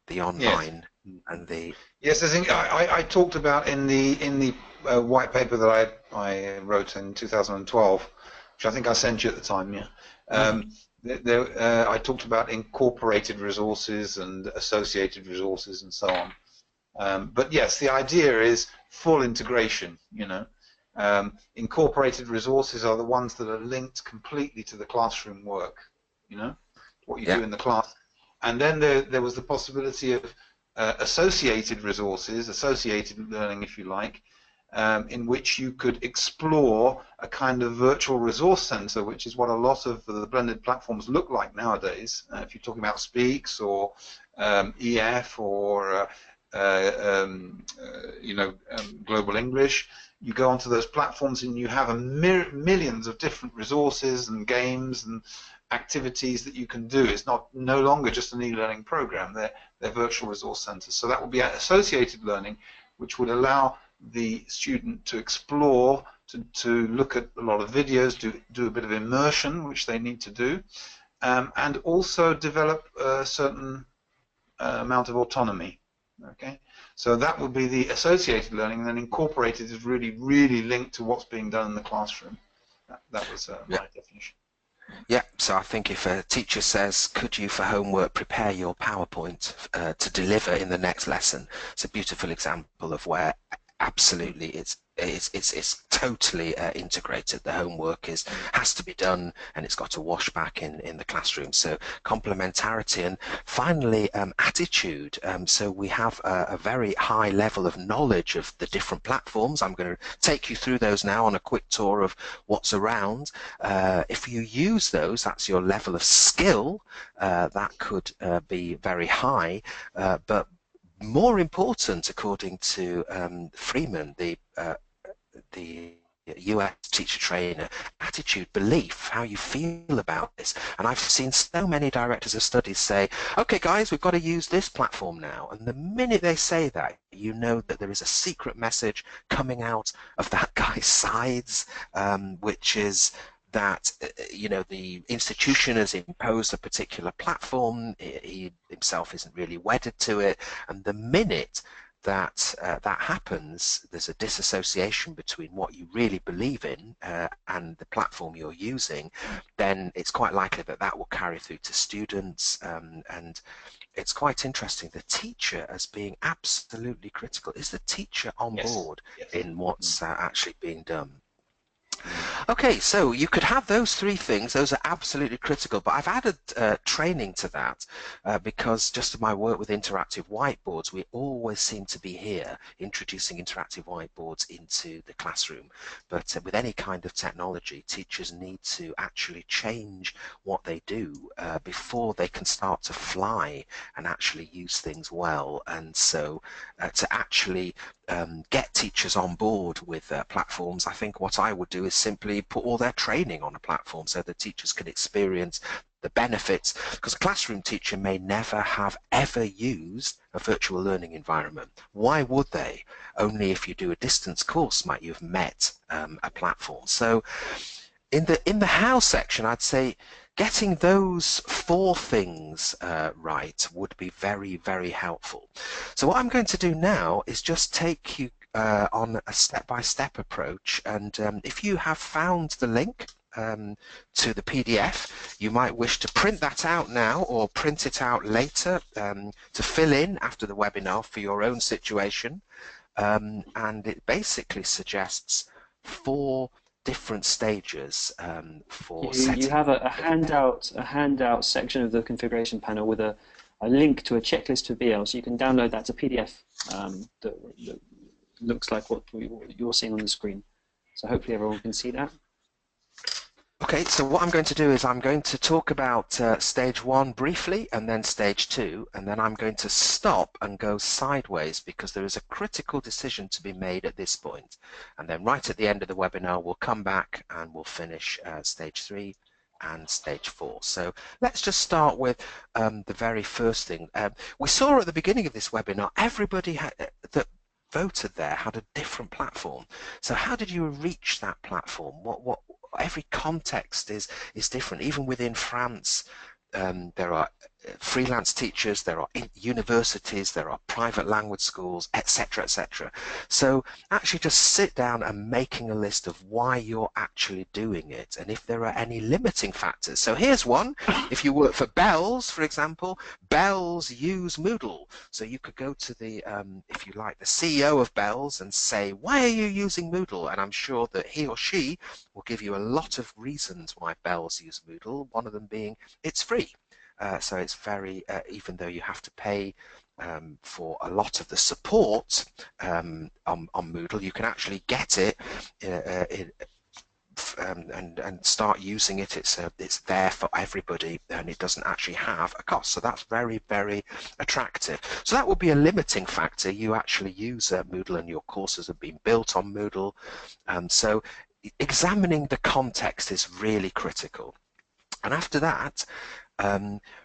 the online and the... Yes, I think I talked about in the white paper that I wrote in 2012, which I think I sent you at the time. I talked about incorporated resources and associated resources and so on. But yes, the idea is full integration. Incorporated resources are the ones that are linked completely to the classroom work, what you do in the class. And then there was the possibility of associated resources, associated learning, if you like, in which you could explore a kind of virtual resource center, which is what a lot of the blended platforms look like nowadays. If you're talking about Speaks or EF or Global English, you go onto those platforms and you have millions of different resources and games activities that you can do. It's no longer just an e-learning program. They're virtual resource centers. So that will be associated learning, which would allow the student to explore, to look at a lot of videos, do a bit of immersion, which they need to do, and also develop a certain amount of autonomy. Okay, so that would be the associated learning, and then incorporated is really, really linked to what's being done in the classroom. That was my definition. Yeah, so I think if a teacher says, could you for homework prepare your PowerPoint to deliver in the next lesson, it's a beautiful example of where absolutely it's totally integrated. The homework has to be done, and it's got to wash back in the classroom. So complementarity, and finally attitude. So we have a very high level of knowledge of the different platforms. I'm going to take you through those now on a quick tour of what's around. If you use those, that's your level of skill. That could be very high, but more important, according to Freeman, the US teacher trainer, attitude, belief, how you feel about this. And I've seen so many directors of studies say, okay guys, we've got to use this platform now, and the minute they say that, you know that there is a secret message coming out of that guy's sides, which is that the institution has imposed a particular platform. He himself isn't really wedded to it, and the minute that that happens, there's a disassociation between what you really believe in and the platform you're using. Then it's quite likely that that will carry through to students, and it's quite interesting. The teacher as being absolutely critical. Is the teacher on board in what's actually being done? Okay, so you could have those three things. Those are absolutely critical, but I've added training to that because just of my work with interactive whiteboards, we always seem to be here introducing interactive whiteboards into the classroom. But with any kind of technology, teachers need to actually change what they do before they can start to fly and actually use things well. And so to actually get teachers on board with platforms, I think what I would do is simply put all their training on a platform so the teachers can experience the benefits, because a classroom teacher may never have ever used a virtual learning environment. Why would they? Only if you do a distance course might you have met a platform. So in the how section, I'd say getting those four things right would be very, very helpful. So what I'm going to do now is just take you on a step-by-step approach, and if you have found the link to the PDF, you might wish to print that out now or print it out later to fill in after the webinar for your own situation, and it basically suggests 4 different stages for setting. You have a handout section of the configuration panel with a link to a checklist for BL, so you can download that. It's a PDF that looks like what you're seeing on the screen. So hopefully everyone can see that. Okay, so what I'm going to do is I'm going to talk about stage 1 briefly, and then stage 2, and then I'm going to stop and go sideways because there is a critical decision to be made at this point. And then right at the end of the webinar, we'll come back and we'll finish stage 3 and stage 4. So let's just start with the very first thing. We saw at the beginning of this webinar, everybody that voted there had a different platform. So how did you reach that platform? What every context is different. Even within France, there are freelance teachers, there are universities, there are private language schools, etc., etc. So actually just sit down and making a list of why you're actually doing it and if there are any limiting factors. So here's one. If you work for Bells, for example, Bells use Moodle. So you could go to the, if you like, the CEO of Bells and say, why are you using Moodle? And I'm sure that he or she will give you a lot of reasons why Bells use Moodle, one of them being it's free. So it's very, even though you have to pay for a lot of the support on Moodle, you can actually get it and start using it. It's there for everybody, and it doesn't actually have a cost. So that's very, very attractive. So that would be a limiting factor. You actually use Moodle, and your courses have been built on Moodle. So examining the context is really critical. And after that,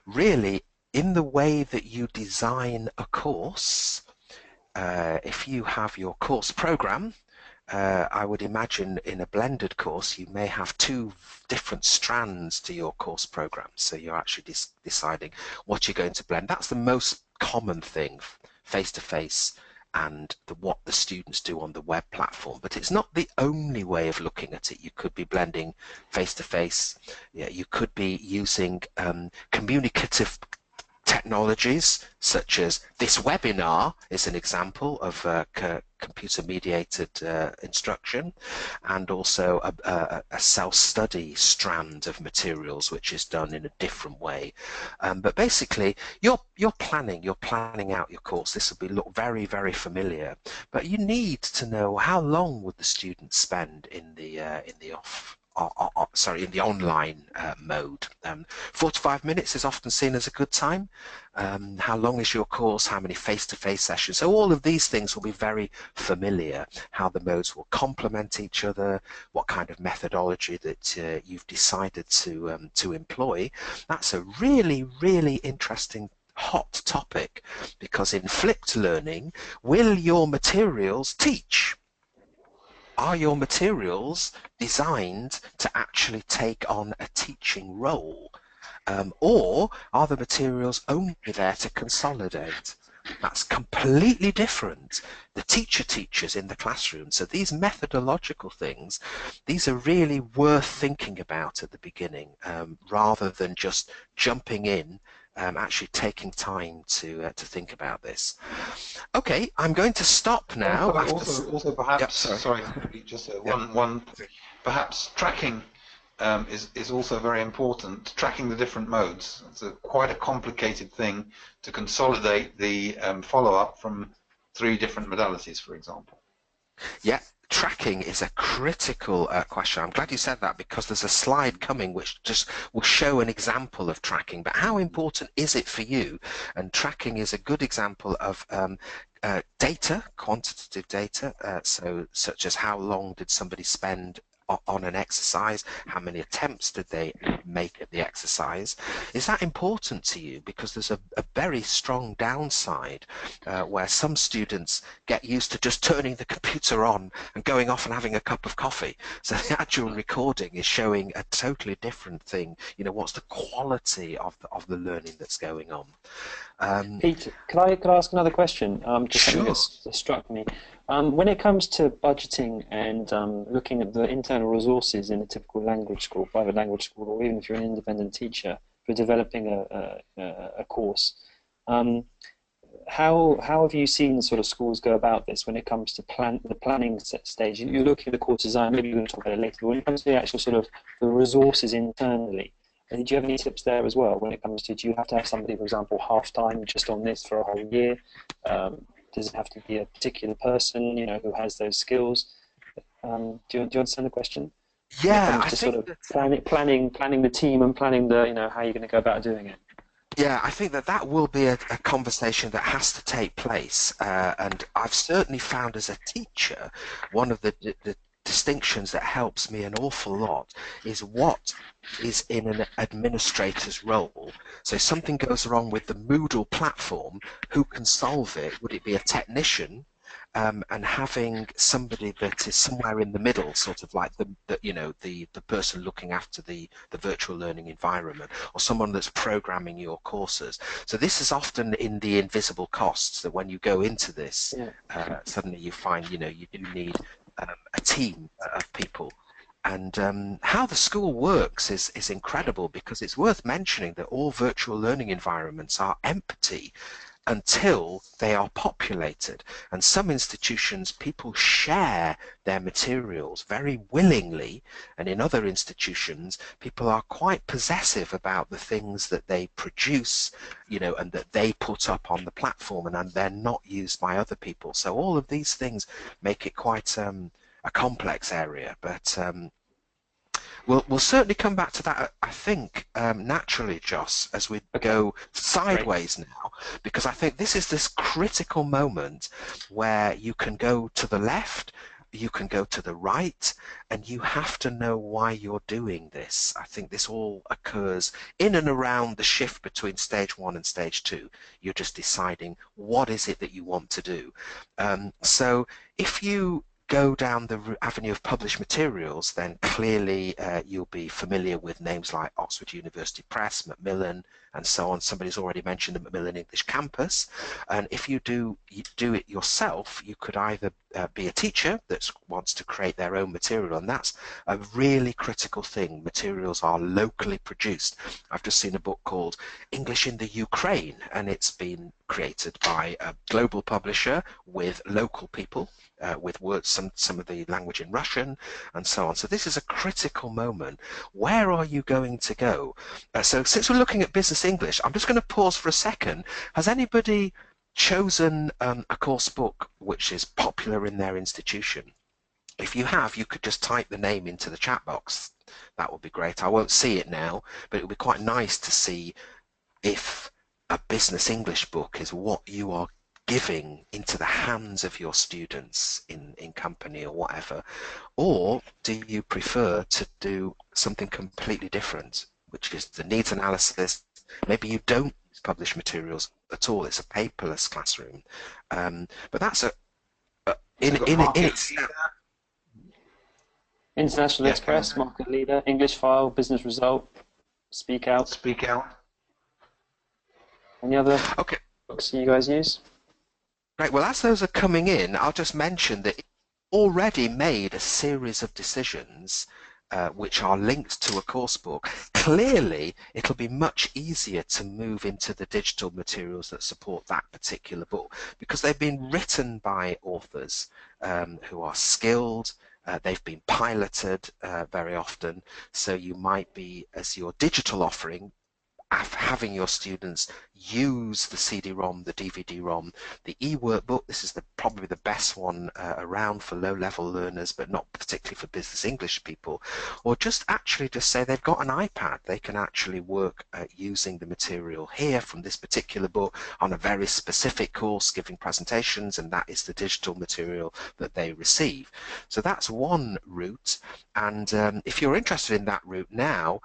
really, in the way that you design a course, if you have your course program, I would imagine in a blended course you may have two different strands to your course program. So you're actually deciding what you're going to blend. That's the most common thing, face-to-face and what the students do on the web platform. But it's not the only way of looking at it. You could be blending face-to-face. Yeah, you could be using communicative technologies such as this webinar is an example of computer-mediated instruction, and also a self-study strand of materials which is done in a different way. But basically, you're planning out your course. This will look very, very familiar, but you need to know how long would the students spend in the in the online mode. 45 minutes is often seen as a good time. How long is your course? How many face-to-face sessions? So all of these things will be very familiar. How the modes will complement each other, what kind of methodology that you've decided to employ. That's a really, really interesting hot topic, because in flipped learning, will your materials teach? Are your materials designed to actually take on a teaching role? Or are the materials only there to consolidate? That's completely different. The teacher teaches in the classroom. So these methodological things, these are really worth thinking about at the beginning, rather than just jumping in, actually taking time to think about this. Okay, I'm going to stop now. Also perhaps, Yep, sorry, just one, perhaps tracking is also very important. Tracking the different modes. It's quite a complicated thing to consolidate the follow-up from 3 different modalities, for example. Yeah, tracking is a critical question. I'm glad you said that, because there's a slide coming which just will show an example of tracking. But how important is it for you? And tracking is a good example of data, quantitative data, so such as how long did somebody spend on an exercise, how many attempts did they make at the exercise. Is that important to you? Because there's a very strong downside where some students get used to just turning the computer on and going off and having a cup of coffee. So the actual recording is showing a totally different thing. You know, what's the quality of the learning that's going on? Pete, could I ask another question? Just something that struck me. When it comes to budgeting and looking at the internal resources in a typical language school, private language school, or even if you're an independent teacher for developing a course, how have you seen sort of schools go about this when it comes to the planning stage? You're looking at the course design, maybe we're going to talk about it later, but when it comes to the actual sort of the resources internally, do you have any tips there as well when it comes to, do you have to have somebody, for example, half-time just on this for a whole year? Does it have to be a particular person, you know, who has those skills? Do you understand the question? Yeah, I think sort of planning the team and planning the, you know, how you're going to go about doing it. Yeah, I think that will be a conversation that has to take place, and I've certainly found as a teacher, one of the distinctions that helps me an awful lot is what is in an administrator's role. So if something goes wrong with the Moodle platform, who can solve it? Would it be a technician? And having somebody that is somewhere in the middle, sort of like the person looking after the virtual learning environment, or someone that's programming your courses. So this is often in the invisible costs, that when you go into this, suddenly you find, you know, you do need a team of people. And how the school works is incredible, because it's worth mentioning that all virtual learning environments are empty until they are populated. And some institutions, people share their materials very willingly, and in other institutions, people are quite possessive about the things that they produce, you know, and that they put up on the platform, and they're not used by other people. So all of these things make it quite a complex area, but we'll certainly come back to that, I think, naturally, Joss, as we go sideways now, because I think this is this critical moment where you can go to the left you can go to the right, and you have to know why you're doing this. I think this all occurs in and around the shift between stage 1 and stage 2. You're just deciding what is it that you want to do. So if you go down the avenue of published materials, then clearly you'll be familiar with names like Oxford University Press, Macmillan, and so on. Somebody's already mentioned the Macmillan English Campus. And if you do it yourself, you could either be a teacher that wants to create their own material, and that's a really critical thing. Materials are locally produced. I've just seen a book called English in the Ukraine, and it's been created by a global publisher with local people, with words, some of the language in Russian, and so on. So this is a critical moment. Where are you going to go? So since we're looking at business English, I'm just going to pause for a second. Has anybody chosen a course book which is popular in their institution? If you have, you could just type the name into the chat box. That would be great. I won't see it now, but it would be quite nice to see if a business English book is what you are giving into the hands of your students in company or whatever, or do you prefer to do something completely different, which is the needs analysis? Maybe you don't use published materials at all, it's a paperless classroom, but that's in itself. International Express, Market Leader, English File, Business Result, Speak Out. Speak Out. Any other books you guys use? Right, well, as those are coming in, I'll just mention that already made a series of decisions which are linked to a course book. Clearly, it'll be much easier to move into the digital materials that support that particular book because they've been written by authors who are skilled. They've been piloted very often, so you might be, as your digital offering, having your students use the CD-ROM, the DVD-ROM, the e-workbook. This is probably the best one around for low-level learners, but not particularly for business English people. Or just say they've got an iPad. They can actually work using the material here from this particular book on a very specific course, giving presentations, and that is the digital material that they receive. So that's one route, and if you're interested in that route now,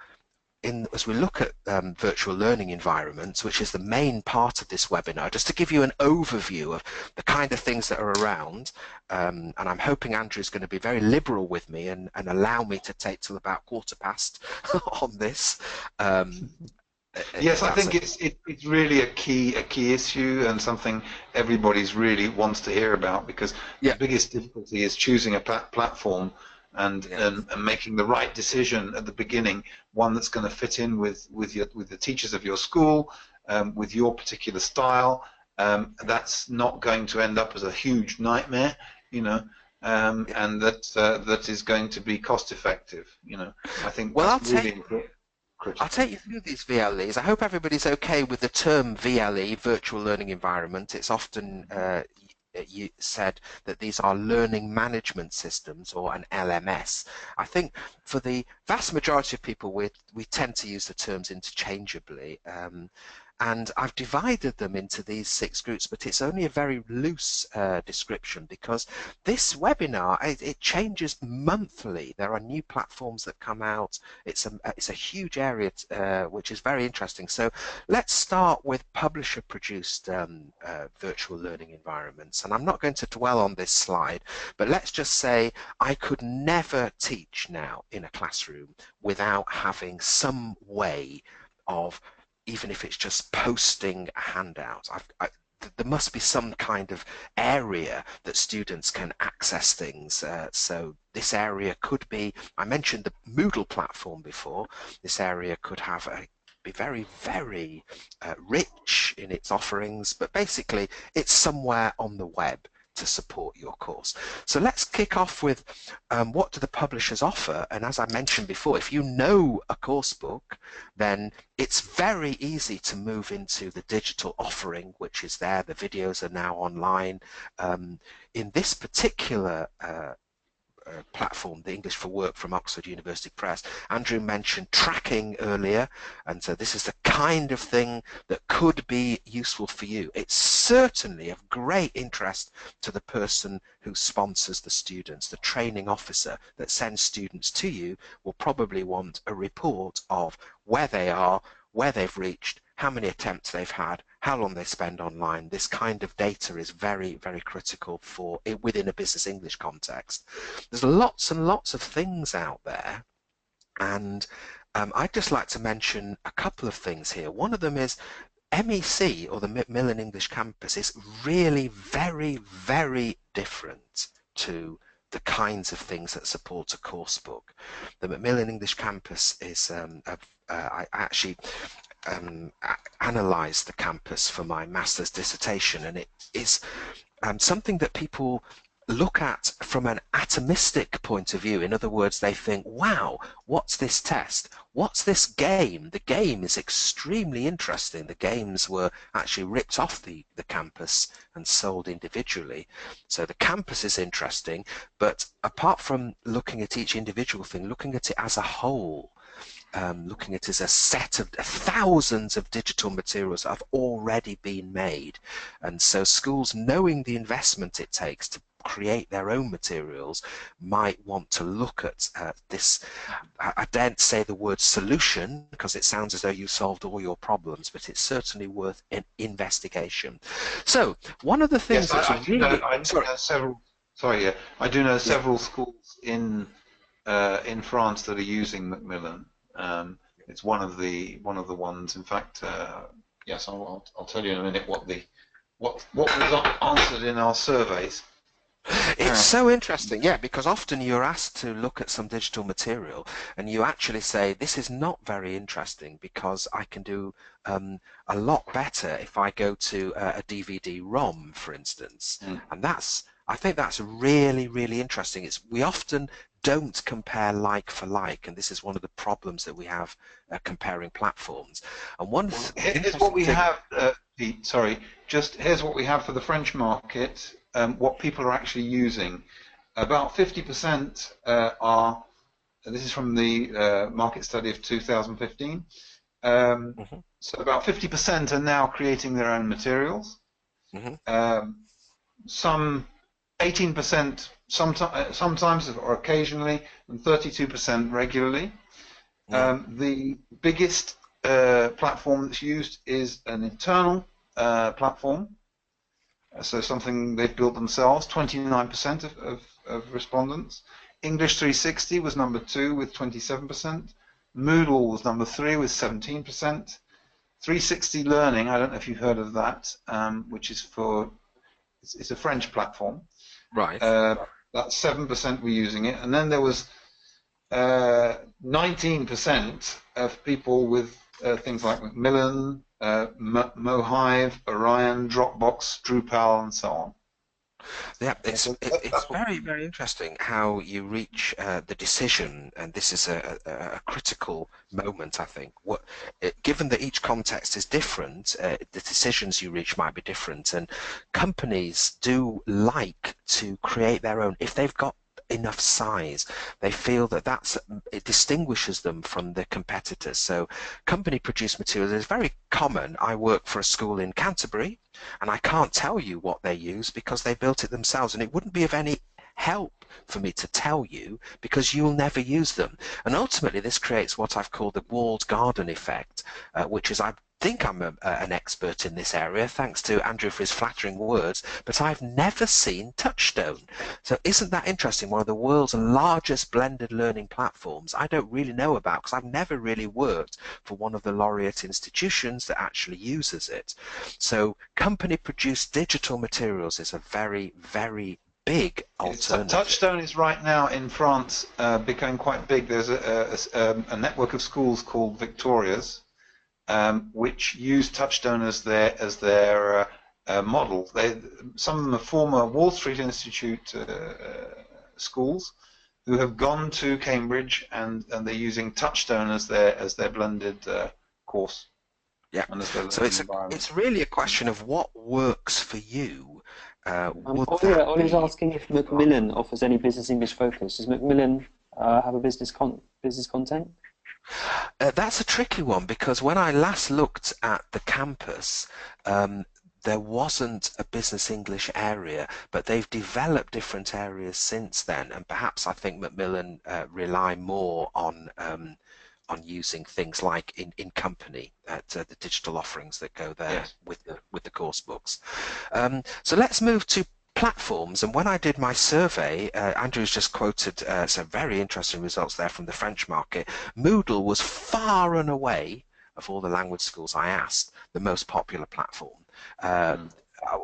as we look at virtual learning environments, which is the main part of this webinar, just to give you an overview of the kind of things that are around, and I'm hoping Andrew's going to be very liberal with me and allow me to take till about 15:15 on this. Yes, I think it's really a key issue and something everybody's really wants to hear about, because the biggest difficulty is choosing a platform and making the right decision at the beginning, one that's going to fit in with the teachers of your school, with your particular style. That's not going to end up as a huge nightmare, and that is going to be cost effective. I think that's really important. I'll take you through these VLEs. I hope everybody's okay with the term VLE, Virtual Learning Environment. It's often you said that these are learning management systems, or an LMS. I think for the vast majority of people, we tend to use the terms interchangeably. And I've divided them into these 6 groups, but it's only a very loose description because this webinar, it changes monthly. There are new platforms that come out. It's a huge area which is very interesting. So let's start with publisher-produced virtual learning environments. And I'm not going to dwell on this slide, but let's just say I could never teach now in a classroom without having some way of, even if it's just posting a handout, there must be some kind of area that students can access things. So this area could be, I mentioned the Moodle platform before, this area could be very, very rich in its offerings, but basically it's somewhere on the web to support your course. So let's kick off with what do the publishers offer, and as I mentioned before, if you know a course book, then it's very easy to move into the digital offering which is there. The videos are now online. In this particular platform, the English for Work from Oxford University Press. Andrew mentioned tracking earlier, and so this is the kind of thing that could be useful for you. It's certainly of great interest to the person who sponsors the students. The training officer that sends students to you will probably want a report of where they are, where they've reached, how many attempts they've had, how long they spend online. This kind of data is very, very critical for it within a business English context. There's lots and lots of things out there, and I'd just like to mention a couple of things here. One of them is MEC, or the Macmillan English Campus, is really very, very different to the kinds of things that support a course book. The Macmillan English Campus is, I actually analysed the campus for my master's dissertation, and it is something that people look at from an atomistic point of view. In other words, they think, wow, what's this test? What's this game? The game is extremely interesting. The games were actually ripped off the campus and sold individually. So the campus is interesting, but apart from looking at each individual thing, looking at it as a whole, looking at it as a set of thousands of digital materials that have already been made. And so schools, knowing the investment it takes to create their own materials, might want to look at this. I daren't say the word solution because it sounds as though you solved all your problems, but it's certainly worth an investigation. So one of the things I do know several schools in France that are using Macmillan. It's one of the ones. In fact, yes, I'll tell you in a minute what was answered in our surveys. It's so interesting, yeah, because often you're asked to look at some digital material and you actually say, this is not very interesting because I can do a lot better if I go to a DVD-ROM, for instance. And I think that's really, really interesting. We often don't compare like for like, and this is one of the problems that we have comparing platforms. And here's what we have, Pete, sorry, here's what we have for the French market. What people are actually using. About 50% are, this is from the market study of 2015, so about 50% are now creating their own materials. Some 18% sometimes or occasionally, and 32% regularly. The biggest platform that's used is an internal platform. So something they've built themselves, 29% of respondents. English 360 was number 2 with 27%. Moodle was number 3 with 17%. 360 Learning, I don't know if you've heard of that, which is it's a French platform. Right. That's 7% were using it. And then there was 19% of people with things like Macmillan, Mohive, Orion, Dropbox, Drupal, and so on. Yeah, it's very, very interesting how you reach the decision, and this is a critical moment, I think. Given that each context is different, the decisions you reach might be different, and companies do like to create their own. If they've got enough size, they feel that it distinguishes them from their competitors. So company produced materials is very common. I work for a school in Canterbury and I can't tell you what they use because they built it themselves, and it wouldn't be of any help for me to tell you because you'll never use them. And ultimately this creates what I've called the walled garden effect, which is I think I'm an expert in this area, thanks to Andrew for his flattering words, but I've never seen Touchstone. So isn't that interesting? One of the world's largest blended learning platforms I don't really know about because I've never really worked for one of the laureate institutions that actually uses it. So company-produced digital materials is a very, very big alternative. Touchstone is right now in France becoming quite big. There's a network of schools called Victorias, which use Touchstone as their model. Some of them are former Wall Street Institute schools who have gone to Cambridge, and they're using Touchstone as their blended course. Yeah. So it's really a question of what works for you, would that Ollie's be? asking if Macmillan offers any business English focus. Does Macmillan have a business content? That's a tricky one because when I last looked at the campus, there wasn't a business English area, but they've developed different areas since then, and perhaps I think Macmillan rely more on using things like in company the digital offerings that go there Yes. with the course books. So let's move to platforms, and when I did my survey, Andrew's just quoted some very interesting results there from the French market. Moodle was far and away, of all the language schools I asked, the most popular platform.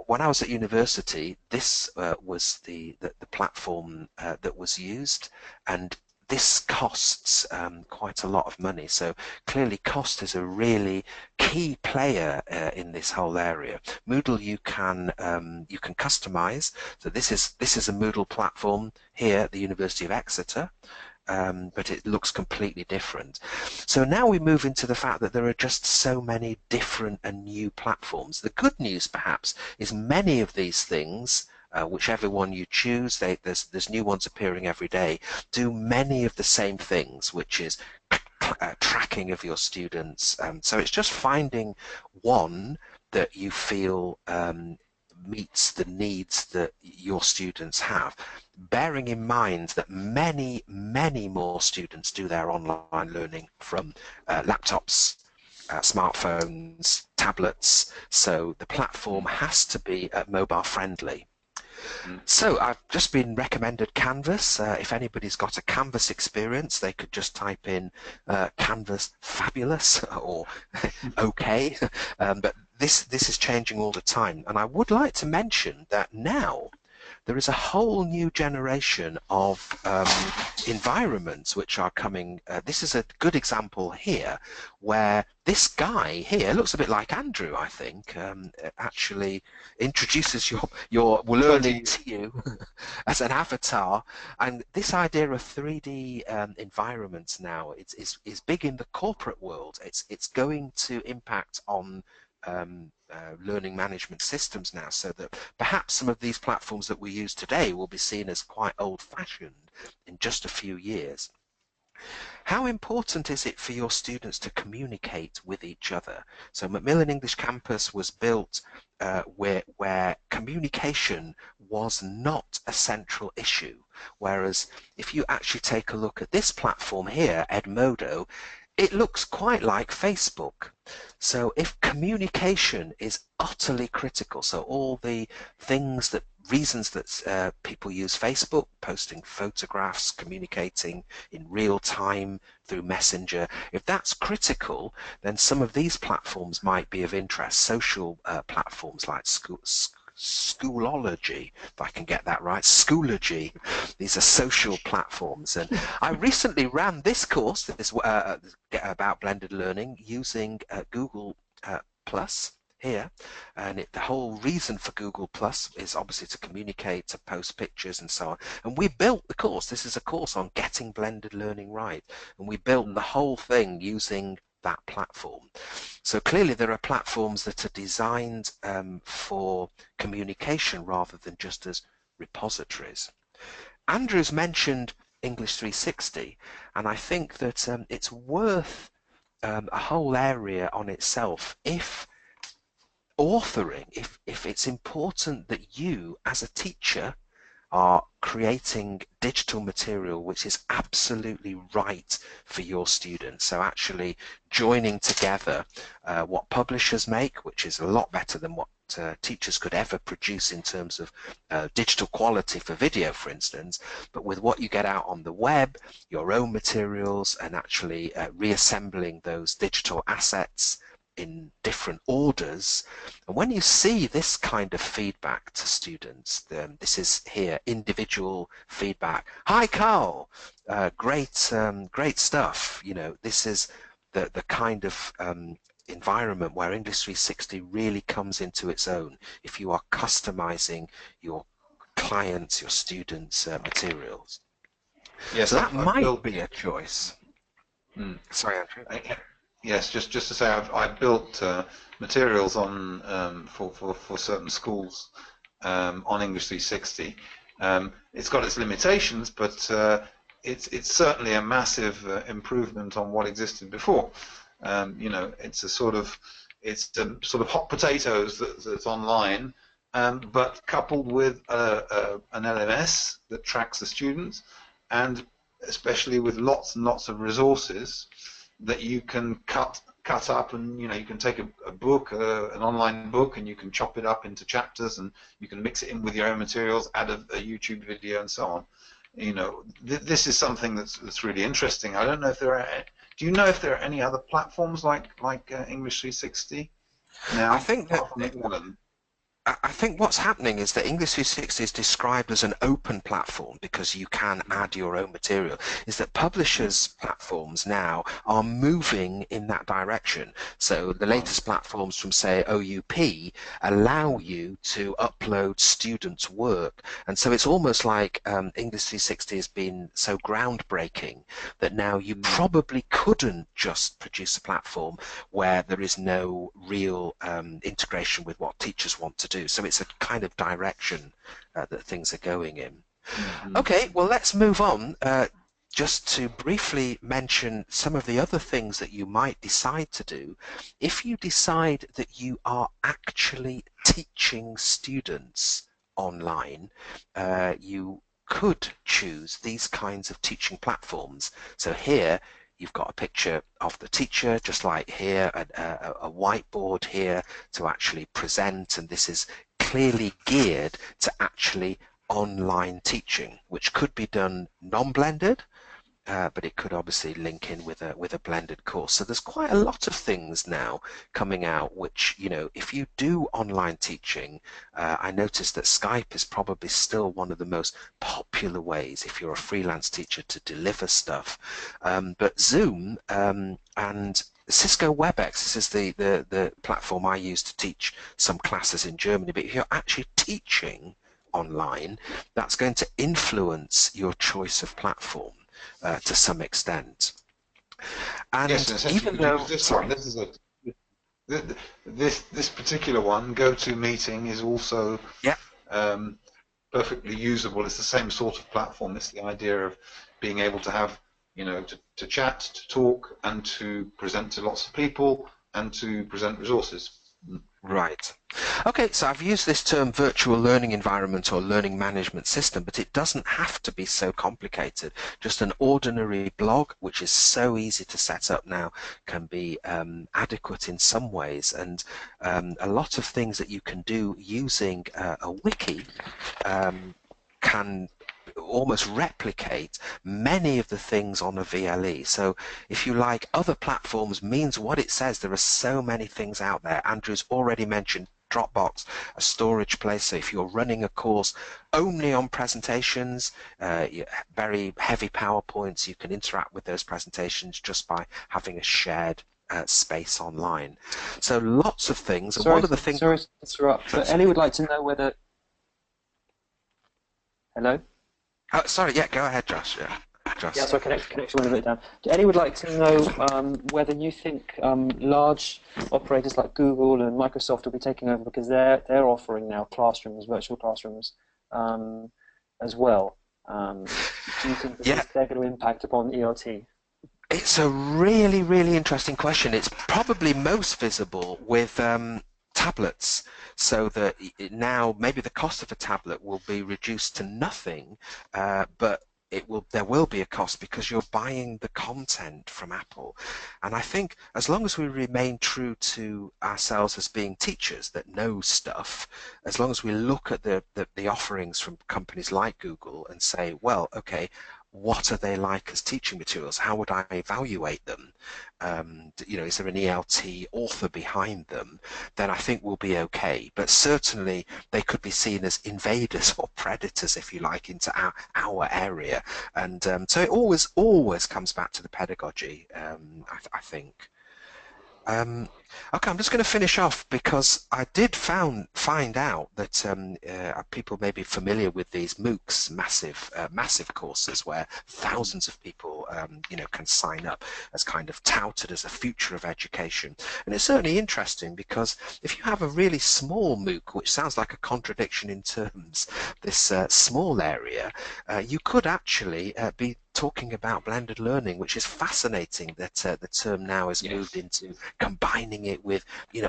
When I was at university, this was the platform that was used, and this costs quite a lot of money. So clearly cost is a really key player in this whole area. Moodle you can customize. So this is a Moodle platform here at the University of Exeter. But it looks completely different. So now we move into the fact that there are just so many different and new platforms. The good news, perhaps, is many of these things, whichever one you choose, there's new ones appearing every day, do many of the same things, which is tracking of your students. So it's just finding one that you feel meets the needs that your students have, bearing in mind that many more students do their online learning from laptops, smartphones, tablets, so the platform has to be mobile friendly. So I've just been recommended Canvas. If anybody's got a Canvas experience, they could just type in Canvas fabulous or okay. But this is changing all the time. And I would like to mention that now there is a whole new generation of environments which are coming. This is a good example here where this guy here looks a bit like Andrew, I think, actually introduces your learning to you as an avatar. And this idea of 3D environments now is big in the corporate world. It's going to impact on learning management systems now, so that perhaps some of these platforms that we use today will be seen as quite old-fashioned in just a few years. How important is it for your students to communicate with each other? So Macmillan English Campus was built where communication was not a central issue, whereas if you actually take a look at this platform here, Edmodo, it looks quite like Facebook. So if communication is utterly critical, so all the reasons that people use Facebook, posting photographs, communicating in real time through Messenger, if that's critical, then some of these platforms might be of interest. Social platforms like Schoology, if I can get that right, Schoology. These are social platforms, and I recently ran this course about blended learning using Google Plus here, and the whole reason for Google Plus is obviously to communicate, to post pictures and so on. And we built the course. This is a course on getting blended learning right, and we built the whole thing using that platform. So clearly there are platforms that are designed for communication rather than just as repositories. Andrew's mentioned English 360, and I think that it's worth a whole area on itself if authoring, if it's important that you as a teacher are creating digital material which is absolutely right for your students. So actually joining together what publishers make, which is a lot better than what teachers could ever produce in terms of digital quality for video, for instance, but with what you get out on the web, your own materials, and actually reassembling those digital assets in different orders. And when you see this kind of feedback to students, this is here, individual feedback. Hi Carl, great stuff. You know, this is the kind of environment where English 360 really comes into its own if you are customizing your clients, your students' materials. Yes, so that might be a choice. Sorry, Andrew. Yes, just to say, I've built materials on for certain schools on English 360. It's got its limitations, but it's certainly a massive improvement on what existed before. You know, it's a sort of hot potatoes that's online, but coupled with an LMS that tracks the students, and especially with lots and lots of resources that you can cut up, and you know, you can take a book, an online book, and you can chop it up into chapters, and you can mix it in with your own materials, add a YouTube video, and so on. You know, this is something that's really interesting. I don't know if there are. Do you know if there are any other platforms like English 360 now? I think that I think what's happening is that English 360 is described as an open platform because you can add your own material, is that publishers' platforms now are moving in that direction. So the latest platforms from, say, OUP allow you to upload students' work. And so it's almost like English 360 has been so groundbreaking that now you probably couldn't just produce a platform where there is no real integration with what teachers want to do. So it's a kind of direction that things are going in. Okay, well, let's move on just to briefly mention some of the other things that you might decide to do. If you decide that you are actually teaching students online, you could choose these kinds of teaching platforms. So here you've got a picture of the teacher, just like here, a whiteboard here to actually present, and this is clearly geared to actually online teaching, which could be done non-blended, but it could obviously link in with a blended course. So there's quite a lot of things now coming out which, you know, if you do online teaching, I noticed that Skype is probably still one of the most popular ways if you're a freelance teacher to deliver stuff. But Zoom and Cisco WebEx, this is the platform I use to teach some classes in Germany, but if you're actually teaching online, that's going to influence your choice of platform to some extent. And yes, even though this particular one, GoToMeeting, is also perfectly usable. It's the same sort of platform. It's the idea of being able to have, you know, to chat, to talk, and to present to lots of people, and to present resources. Right. Okay, so I've used this term virtual learning environment or learning management system, but it doesn't have to be so complicated. Just an ordinary blog, which is so easy to set up now, can be adequate in some ways, and a lot of things that you can do using a wiki can almost replicate many of the things on a VLE. So if you like, other platforms means what it says. There are so many things out there. Andrew's already mentioned Dropbox, a storage place. So if you're running a course only on presentations, very heavy PowerPoints, you can interact with those presentations just by having a shared space online. So lots of things. And one of the things. Sorry to interrupt, but Ellie would like to know whether. Hello? Oh, sorry, yeah, go ahead, Josh. Josh. Yeah, so connection went a bit down. Ellie would like to know whether you think large operators like Google and Microsoft will be taking over, because they're offering now classrooms, virtual classrooms, as well. Do you think they're going to impact upon ELT? It's a really, really interesting question. It's probably most visible with tablets, so that now maybe the cost of a tablet will be reduced to nothing, but there will be a cost because you're buying the content from Apple. And I think as long as we remain true to ourselves as being teachers that know stuff, as long as we look at the offerings from companies like Google and say, well, okay, what are they like as teaching materials? How would I evaluate them? You know, is there an ELT author behind them? Then I think we'll be okay. But certainly they could be seen as invaders or predators, if you like, into our area. And so it always comes back to the pedagogy, I think. Okay, I'm just going to finish off because I did find out that people may be familiar with these MOOCs, massive courses where thousands of people, can sign up as kind of touted as a future of education. And it's certainly interesting because if you have a really small MOOC, which sounds like a contradiction in terms, this small area, you could actually be talking about blended learning, which is fascinating that the term now has moved into combining it with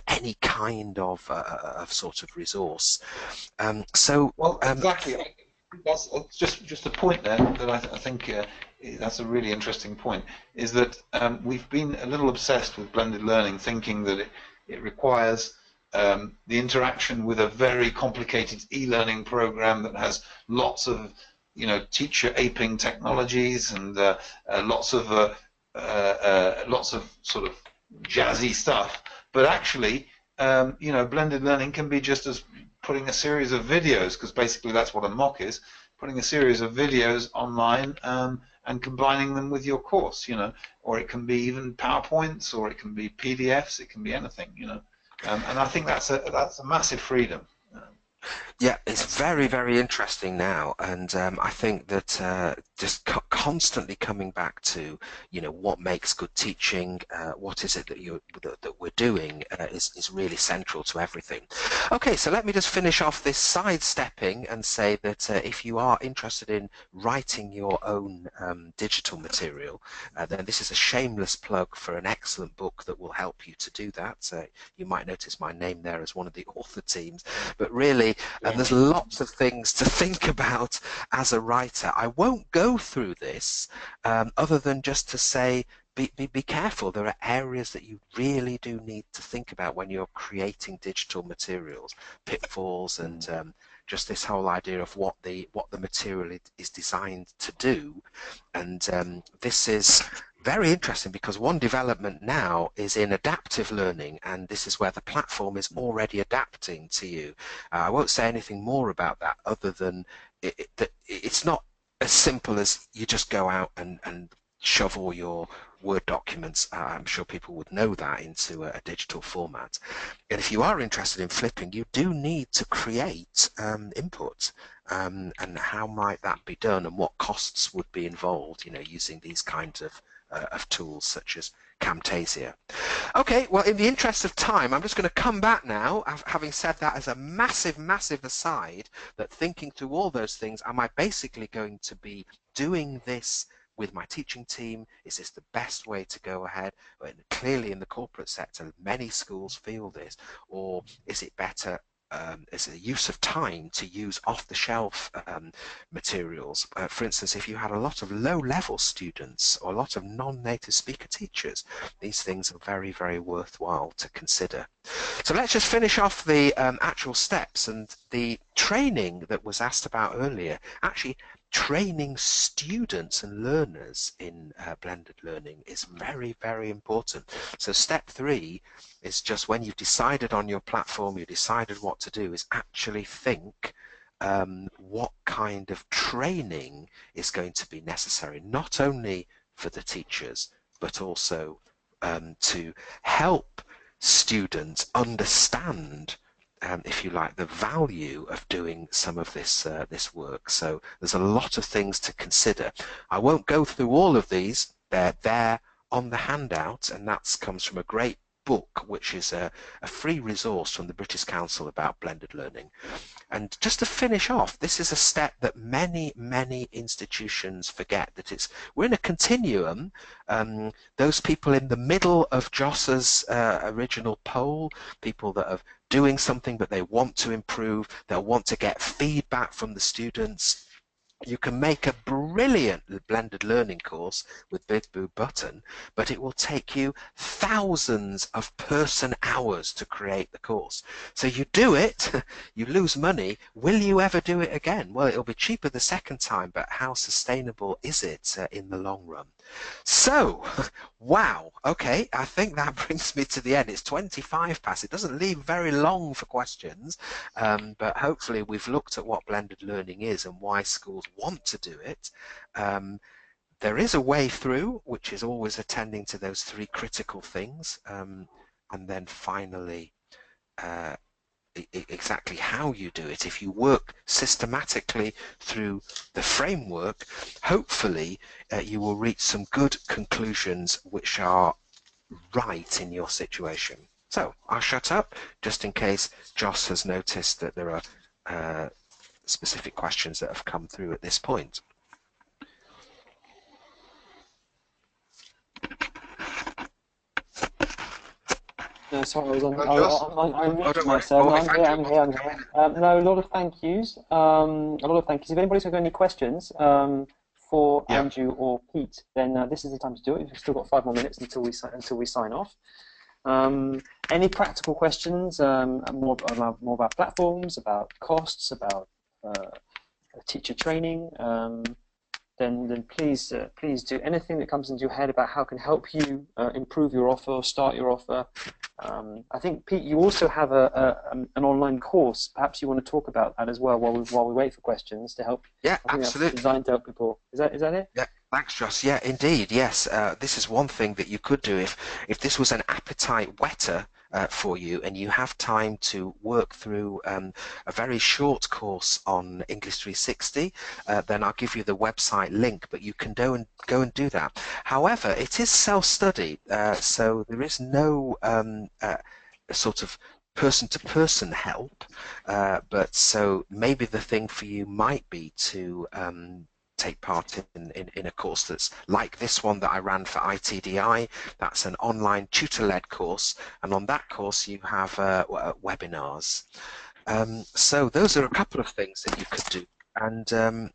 any kind of sort of resource. Well, exactly. That's just a point there that I think that's a really interesting point. Is that we've been a little obsessed with blended learning, thinking that it requires the interaction with a very complicated e-learning program that has lots of teacher aping technologies and lots of sort of jazzy stuff. But actually, blended learning can be just as putting a series of videos, because basically that's what a mock is, putting a series of videos online and combining them with your course, or it can be even PowerPoints, or it can be PDFs, it can be anything, and I think that's a massive freedom. Yeah, it's very, very interesting now, and I think that just constantly coming back to, what makes good teaching, what is it that we're doing is really central to everything. Okay, so let me just finish off this sidestepping and say that if you are interested in writing your own digital material, then this is a shameless plug for an excellent book that will help you to do that. You might notice my name there as one of the author teams, but really, and there's lots of things to think about as a writer. I won't go through this other than just to say be careful. There are areas that you really do need to think about when you're creating digital materials, pitfalls, and just this whole idea of what the material is designed to do. And this is very interesting because one development now is in adaptive learning, and this is where the platform is already adapting to you. I won't say anything more about that other than it's not as simple as you just go out and shove all your Word documents, I'm sure people would know that, into a digital format. And if you are interested in flipping, you do need to create input. And how might that be done, and what costs would be involved, using these kinds of tools such as Camtasia. Okay, well, in the interest of time, I'm just going to come back now, having said that as a massive, massive aside, that thinking through all those things, am I basically going to be doing this with my teaching team? Is this the best way to go ahead? Well, clearly in the corporate sector, many schools feel this. Or is it better as a use of time to use off-the-shelf materials? For instance, if you had a lot of low-level students or a lot of non-native speaker teachers, these things are very, very worthwhile to consider. So let's just finish off the actual steps, and the training that was asked about earlier. Actually, training students and learners in blended learning is very, very important. So step 3 is just when you've decided on your platform, you decided what to do, is actually think what kind of training is going to be necessary, not only for the teachers, but also to help students understand, if you like, the value of doing some of this this work. So there's a lot of things to consider. I won't go through all of these. They're there on the handout, and that comes from a great book, which is a free resource from the British Council about blended learning. And just to finish off, this is a step that many, many institutions forget, that we're in a continuum. Those people in the middle of Jossa's original poll, people that are doing something but they want to improve, they'll want to get feedback from the students. You can make a brilliant blended learning course with BidBooButton, but it will take you thousands of person hours to create the course. So you do it, you lose money. Will you ever do it again? Well, it'll be cheaper the second time, but how sustainable is it in the long run? So, wow, okay, I think that brings me to the end. It's 25 past. It doesn't leave very long for questions, but hopefully we've looked at what blended learning is and why schools want to do it. There is a way through, which is always attending to those 3 critical things. and then finally exactly how you do it. If you work systematically through the framework, hopefully you will reach some good conclusions which are right in your situation. So I'll shut up just in case Joss has noticed that there are specific questions that have come through at this point. No, sorry, I was on. Joss? I muted Don't worry. myself. Or No, if I'm here. Andrew I'm here. I'm wants to here. join in. No, a lot of thank yous. A lot of thank yous. If anybody's got any questions for Yeah. Andrew or Pete, then this is the time to do it. We've still got 5 more minutes until we sign off. Any practical questions? More about platforms, about costs, about teacher training. Then please do anything that comes into your head about how can help you improve your offer or start your offer. I think, Pete, you also have an online course. Perhaps you want to talk about that as well while we wait for questions to help. Yeah, I think absolutely. that's designed to help people. Is that it? Yeah, thanks, Joss. Yeah, indeed. Yes, this is one thing that you could do if this was an appetite whetter for you, and you have time to work through a very short course on English 360. Then I'll give you the website link, but you can go and do that. However, it is self-study, so there is no sort of person-to-person help. But so maybe the thing for you might be to take part in a course that's like this one that I ran for ITDI. That's an online tutor-led course, and on that course you have webinars. So those are a couple of things that you could do, and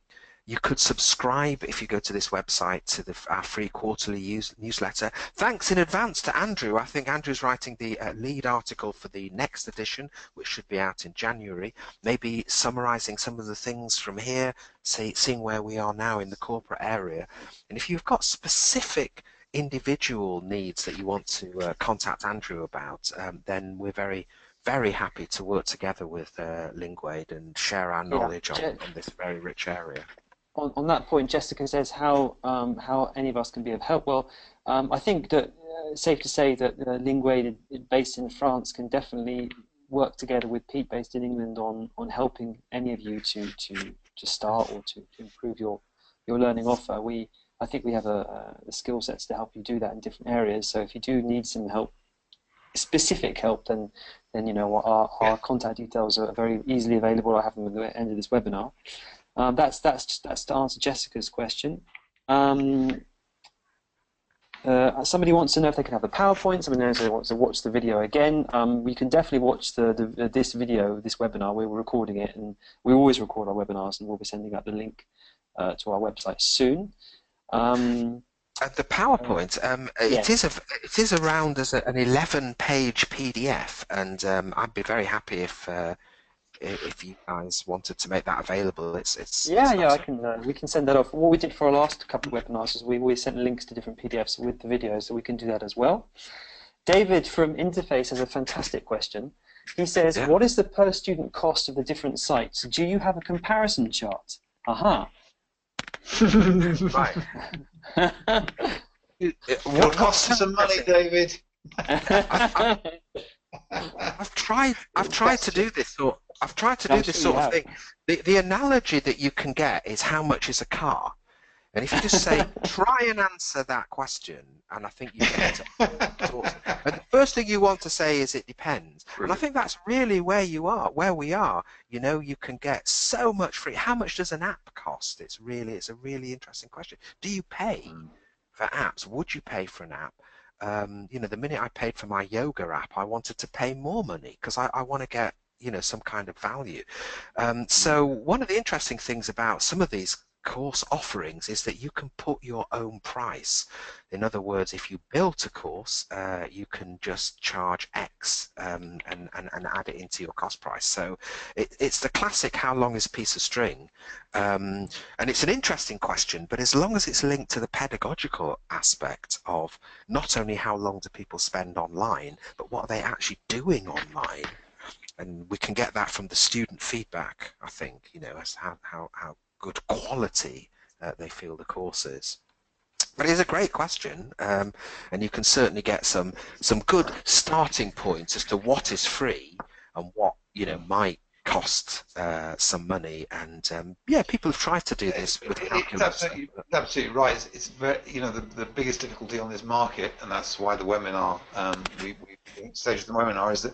you could subscribe if you go to this website to our free quarterly newsletter. Thanks in advance to Andrew. I think Andrew's writing the lead article for the next edition, which should be out in January, maybe summarizing some of the things from here, seeing where we are now in the corporate area. And if you've got specific individual needs that you want to contact Andrew about, then we're very happy to work together with Linguaid and share our knowledge on this very rich area. On that point, Jessica says how any of us can be of help. Well, I think that it's safe to say that Linguaid, based in France, can definitely work together with Pete, based in England, on helping any of you to start or to improve your learning offer. I think we have the skill sets to help you do that in different areas. So if you do need some help, specific help, then you know our contact details are very easily available. I have them at the end of this webinar. That's to answer Jessica's question. Somebody wants to know if they can have the PowerPoint. Somebody knows they want to watch the video again. We can definitely watch this video, this webinar. We're recording it, and we always record our webinars, and we'll be sending out the link to our website soon. The PowerPoint, it is around as an 11-page PDF, and I'd be very happy if you guys wanted to make that available. It's I can. We can send that off. What we did for our last couple of webinars is we sent links to different PDFs with the videos, so we can do that as well. David from Interface has a fantastic question. He says, "What is the per student cost of the different sites? Do you have a comparison chart?" Aha. Right. It'll cost you some money, David. I've tried to do this sort. I've tried to do this sort of thing. The analogy that you can get is how much is a car, and if you just say try and answer that question, and I think you get it. And the first thing you want to say is it depends, and I think that's really where we are. You know, you can get so much free. How much does an app cost? It's a really interesting question. Do you pay for apps? Would you pay for an app? You know, the minute I paid for my yoga app, I wanted to pay more money because I want to get, you know, some kind of value. So one of the interesting things about some of these course offerings is that you can put your own price. In other words, if you build a course, you can just charge X and add it into your cost price. So it's the classic how long is a piece of string, and it's an interesting question, but as long as it's linked to the pedagogical aspect of not only how long do people spend online, but what are they actually doing online, and we can get that from the student feedback, I think, you know, as how good quality they feel the course is. But it is a great question, and you can certainly get some good starting points as to what is free and what might cost some money. And yeah, people have tried to do this with calculators. It's absolutely right. It's very, the biggest difficulty on this market, and that's why the webinar stage of the webinar is that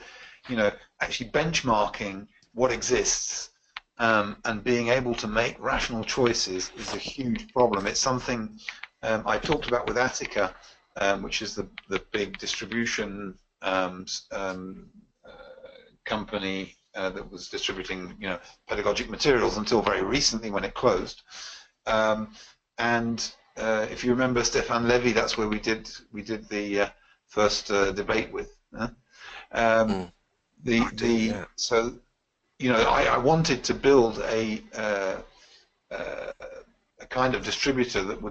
actually benchmarking what exists and being able to make rational choices is a huge problem. It's something I talked about with Attica, which is the big distribution company that was distributing pedagogic materials until very recently when it closed. And if you remember Stefan Levy, that's where we did the first debate with. So I wanted to build a kind of distributor that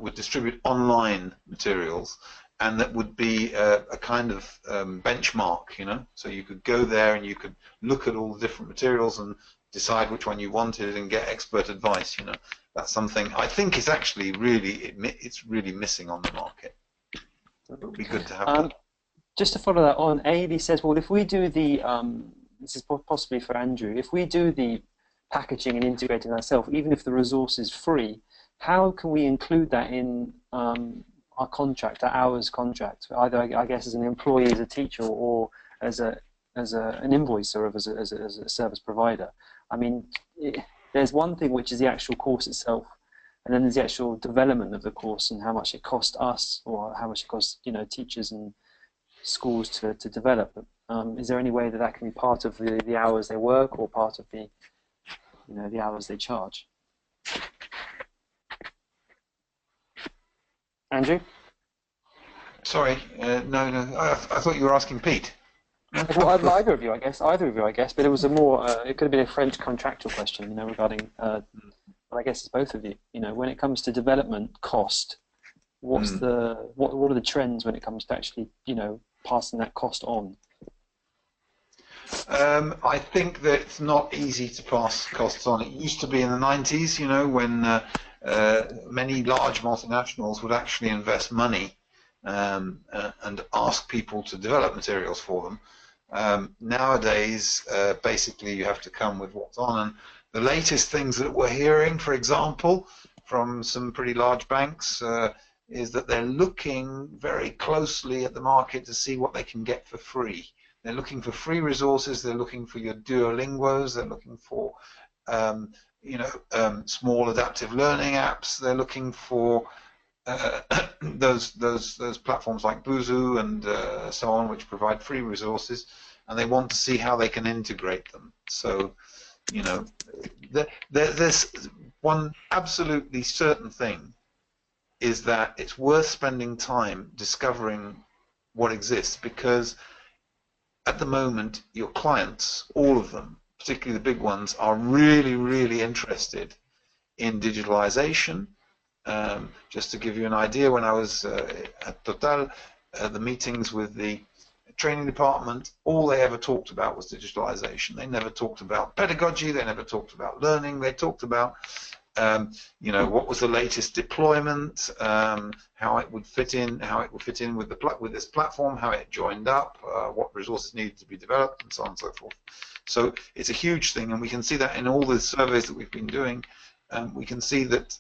would distribute online materials, and that would be a kind of benchmark, so you could go there and you could look at all the different materials and decide which one you wanted and get expert advice. That's something I think is actually it's really missing on the market. It would be good to have. Just to follow that on, Ailey says, well, if we do the this is possibly for Andrew, if we do the packaging and integrating ourselves, even if the resource is free, how can we include that in our contract, our hours contract, either I guess as an employee, as a teacher, or as an invoicer, or as a service provider? I mean, there's one thing which is the actual course itself, and then there's the actual development of the course and how much it costs us, or how much it costs teachers and schools to develop. Is there any way that that can be part of the hours they work, or part of the the hours they charge? Andrew? Sorry, no. I thought you were asking Pete. Well, either of you, I guess. But it was a more. It could have been a French contractual question, regarding. But I guess it's both of you. When it comes to development cost, what's what are the trends when it comes to actually, passing that cost on? I think that it's not easy to pass costs on. It used to be in the 90s, when many large multinationals would actually invest money and ask people to develop materials for them. Nowadays, basically, you have to come with what's on. And the latest things that we're hearing, for example, from some pretty large banks, is that they're looking very closely at the market to see what they can get for free. They're looking for free resources. They're looking for your Duolingos. They're looking for small adaptive learning apps. They're looking for those platforms like Buzu and so on, which provide free resources, and they want to see how they can integrate them. So, there's one absolutely certain thing, is that it's worth spending time discovering what exists, because at the moment your clients, all of them, particularly the big ones, are really, really interested in digitalization. Just to give you an idea, when I was at Total, the meetings with the training department, all they ever talked about was digitalization. They never talked about pedagogy, they never talked about learning, they talked about what was the latest deployment, how it would fit in, with this platform, how it joined up, what resources needed to be developed, and so on and so forth. So it's a huge thing, and we can see that in all the surveys that we've been doing. We can see that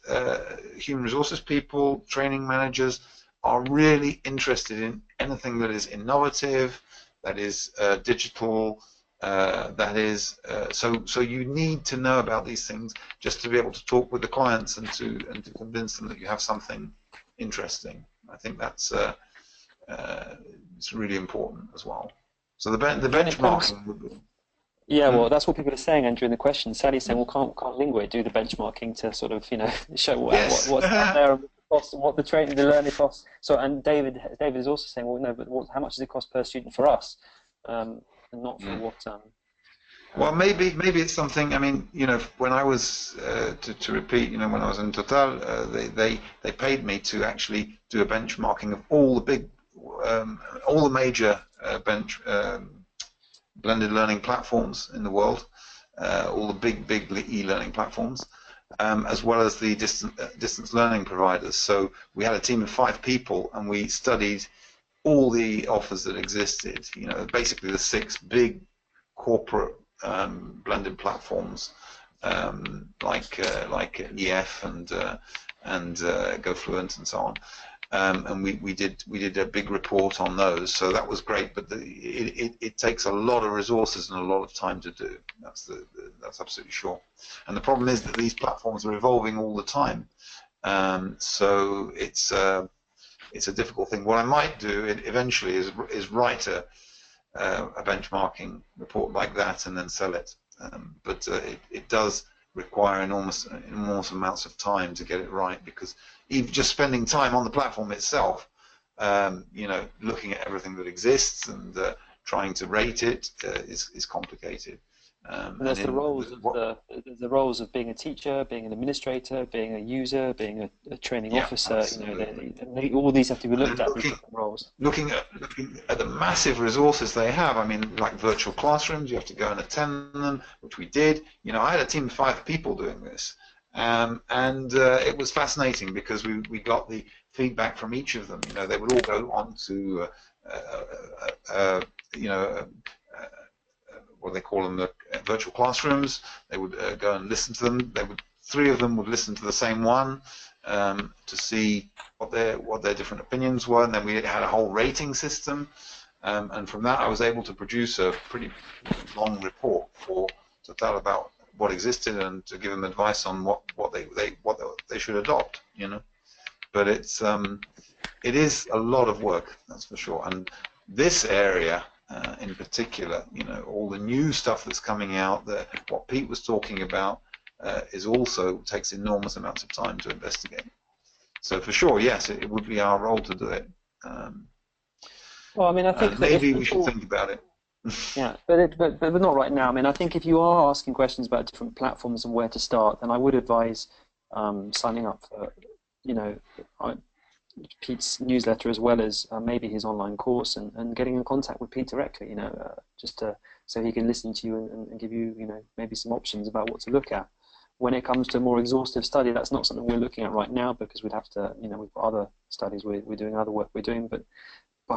human resources people, training managers, are really interested in anything that is innovative, that is digital. That is so you need to know about these things just to be able to talk with the clients and to convince them that you have something interesting. I think that's it's really important as well. So the benchmarking would be. Yeah, well, that's what people are saying, Andrew, in the question. Sally's saying, well, can't Lingua do the benchmarking to sort of, show what's out there, and what the training, the learning costs. So, and David is also saying, well, no, but how much does it cost per student for us? And not for what. Well, maybe it's something. I mean, when I was to repeat, when I was in Total, they paid me to actually do a benchmarking of all the major blended learning platforms in the world, all the big e-learning platforms, as well as the distance learning providers. So we had a team of 5 people, and we studied all the offers that existed. You know, basically the 6 big corporate blended platforms, like EF and GoFluent and so on. And we did a big report on those, so that was great. But it takes a lot of resources and a lot of time to do. That's absolutely sure. And the problem is that these platforms are evolving all the time, so it's a difficult thing. What I might do eventually is write a benchmarking report like that and then sell it. But it does require enormous amounts of time to get it right, because even just spending time on the platform itself, you know, looking at everything that exists and trying to rate it is complicated. And there's the roles of being a teacher, being an administrator, being a user, being a training officer. Absolutely. You know, all these have to be looked at. These different roles. Looking at the massive resources they have. I mean, like virtual classrooms, you have to go and attend them, which we did. You know, I had a team of 5 people doing this, and it was fascinating because we got the feedback from each of them. You know, they would all go on to what they call them, the virtual classrooms. They would go and listen to them. 3 of them would listen to the same one to see what their different opinions were, and then we had a whole rating system. And from that, I was able to produce a pretty long report to tell about what existed and to give them advice on what they should adopt. You know, but it is a lot of work, that's for sure. And this area. In particular, you know, all the new stuff that's coming out, what Pete was talking about, is also takes enormous amounts of time to investigate. So for sure, yes, it would be our role to do it. Well, I mean, I think maybe we should think about it. Yeah, but not right now. I mean, I think if you are asking questions about different platforms and where to start, then I would advise signing up for, you know, Pete's newsletter, as well as maybe his online course, and getting in contact with Pete directly, you know, so he can listen to you and give you, you know, maybe some options about what to look at. When it comes to a more exhaustive study, that's not something we're looking at right now, because we'd have to, you know, we've got other studies we're doing, other work we're doing, but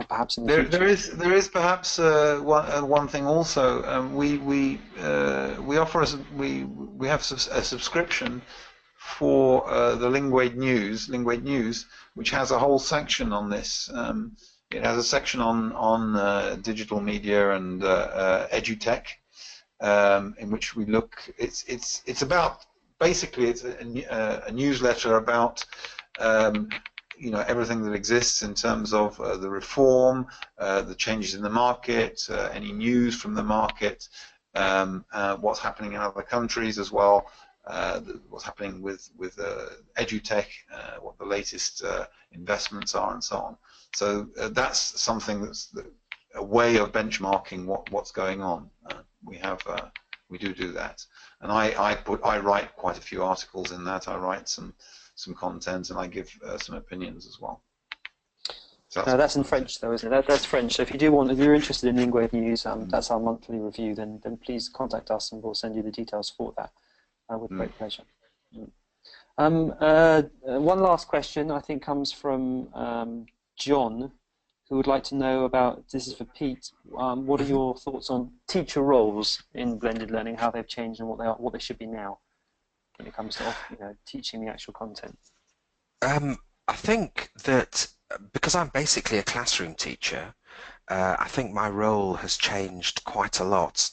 perhaps in the future. There is perhaps one thing also. We offer we have a subscription for the Linguade News, which has a whole section on this. It has a section on digital media and edutech, in which we look. It's about, basically it's a newsletter about you know, everything that exists in terms of the reform, the changes in the market, any news from the market, what's happening in other countries as well. What's happening with edutech, what the latest investments are, and so on. So that's something that's a way of benchmarking what's going on. We do that, and I write quite a few articles in that. I write some content, and I give some opinions as well. So that's in French, though, isn't it? That's French. So if you're interested in Linguade News, that's our monthly review. Then please contact us, and we'll send you the details for that. With great pleasure. One last question, I think, comes from John, who would like to know about, this is for Pete, what are your thoughts on teacher roles in blended learning, how they've changed and what they should be now when it comes to, you know, teaching the actual content? I think that because I'm basically a classroom teacher, I think my role has changed quite a lot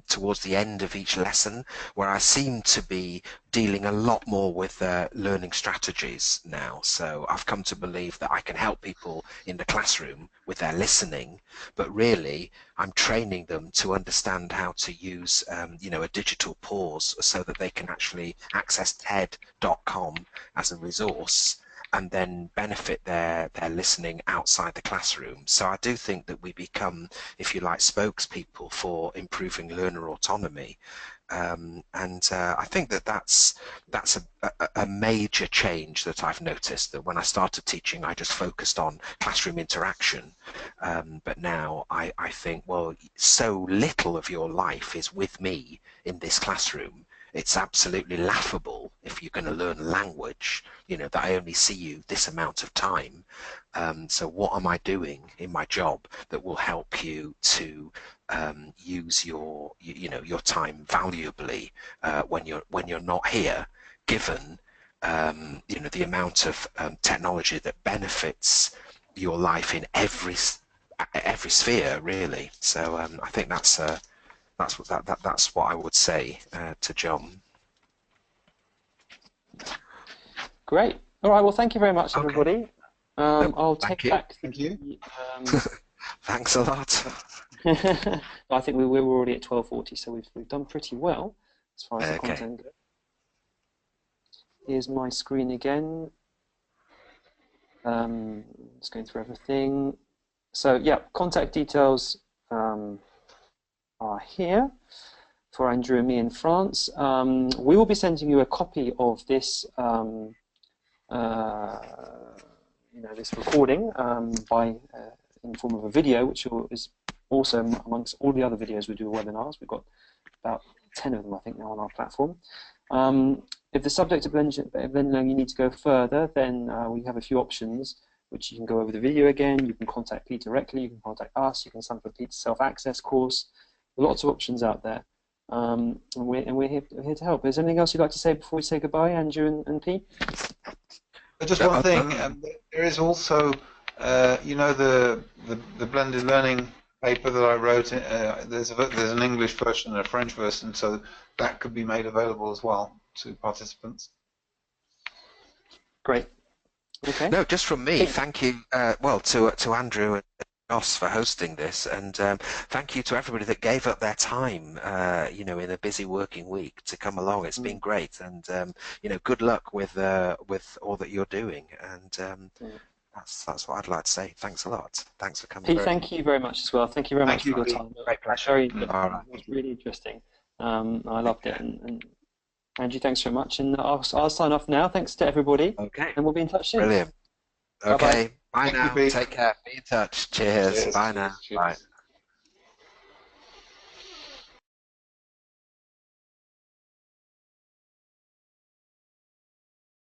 towards the end of each lesson, where I seem to be dealing a lot more with learning strategies now. So I've come to believe that I can help people in the classroom with their listening, but really I'm training them to understand how to use you know, a digital pause so that they can actually access TED.com as a resource and then benefit their listening outside the classroom. So I do think that we become, if you like, spokespeople for improving learner autonomy. And I think that that's a major change that I've noticed, that when I started teaching I just focused on classroom interaction, but now I think, well, so little of your life is with me in this classroom. it's absolutely laughable if you're going to learn language, you know, that I only see you this amount of time. So what am I doing in my job that will help you to use your, you know, your time valuably when you're not here, given you know, the amount of technology that benefits your life in every sphere, really. So I think that's what I would say to John. Great. All right. Well, thank you very much, Okay. everybody. I'll take back. Thank you. Thanks a lot. I think we're already at 12:40, so we've done pretty well as far as the Okay. content goes. Here's my screen again. Just going through everything. So yeah, contact details are here for Andrew and me in France. We will be sending you a copy of this, you know, this recording in the form of a video, which is also amongst all the other videos we do webinars. We've got about 10 of them, I think, now on our platform. If the subject of blended learning you need to go further, then we have a few options, which you can go over the video again. You can contact Pete directly. You can contact us. You can sign up for Pete's self-access course. Lots of options out there, and we're here to help. Is there anything else you'd like to say before we say goodbye, Andrew and Pete? Just one thing. There is also, you know, the blended learning paper that I wrote. There's an English version and a French version, so that could be made available as well to participants. Great. Okay. No, just from me, thank you, well, to Andrew and Joss for hosting this, and thank you to everybody that gave up their time, you know, in a busy working week to come along. It's been great, and you know, good luck with all that you're doing, and that's what I'd like to say. Thanks a lot. Thanks for coming. Pete, thank you very much as well. Thank you very much for your time. Great pleasure. It was really interesting. I loved it. And Andrew, thanks very much. And I'll sign off now. Thanks to everybody. Okay. And we'll be in touch soon. Brilliant. Okay. Bye now. Thank you, Pete. Take care. Be in touch. Cheers. Bye now. Cheers. Bye.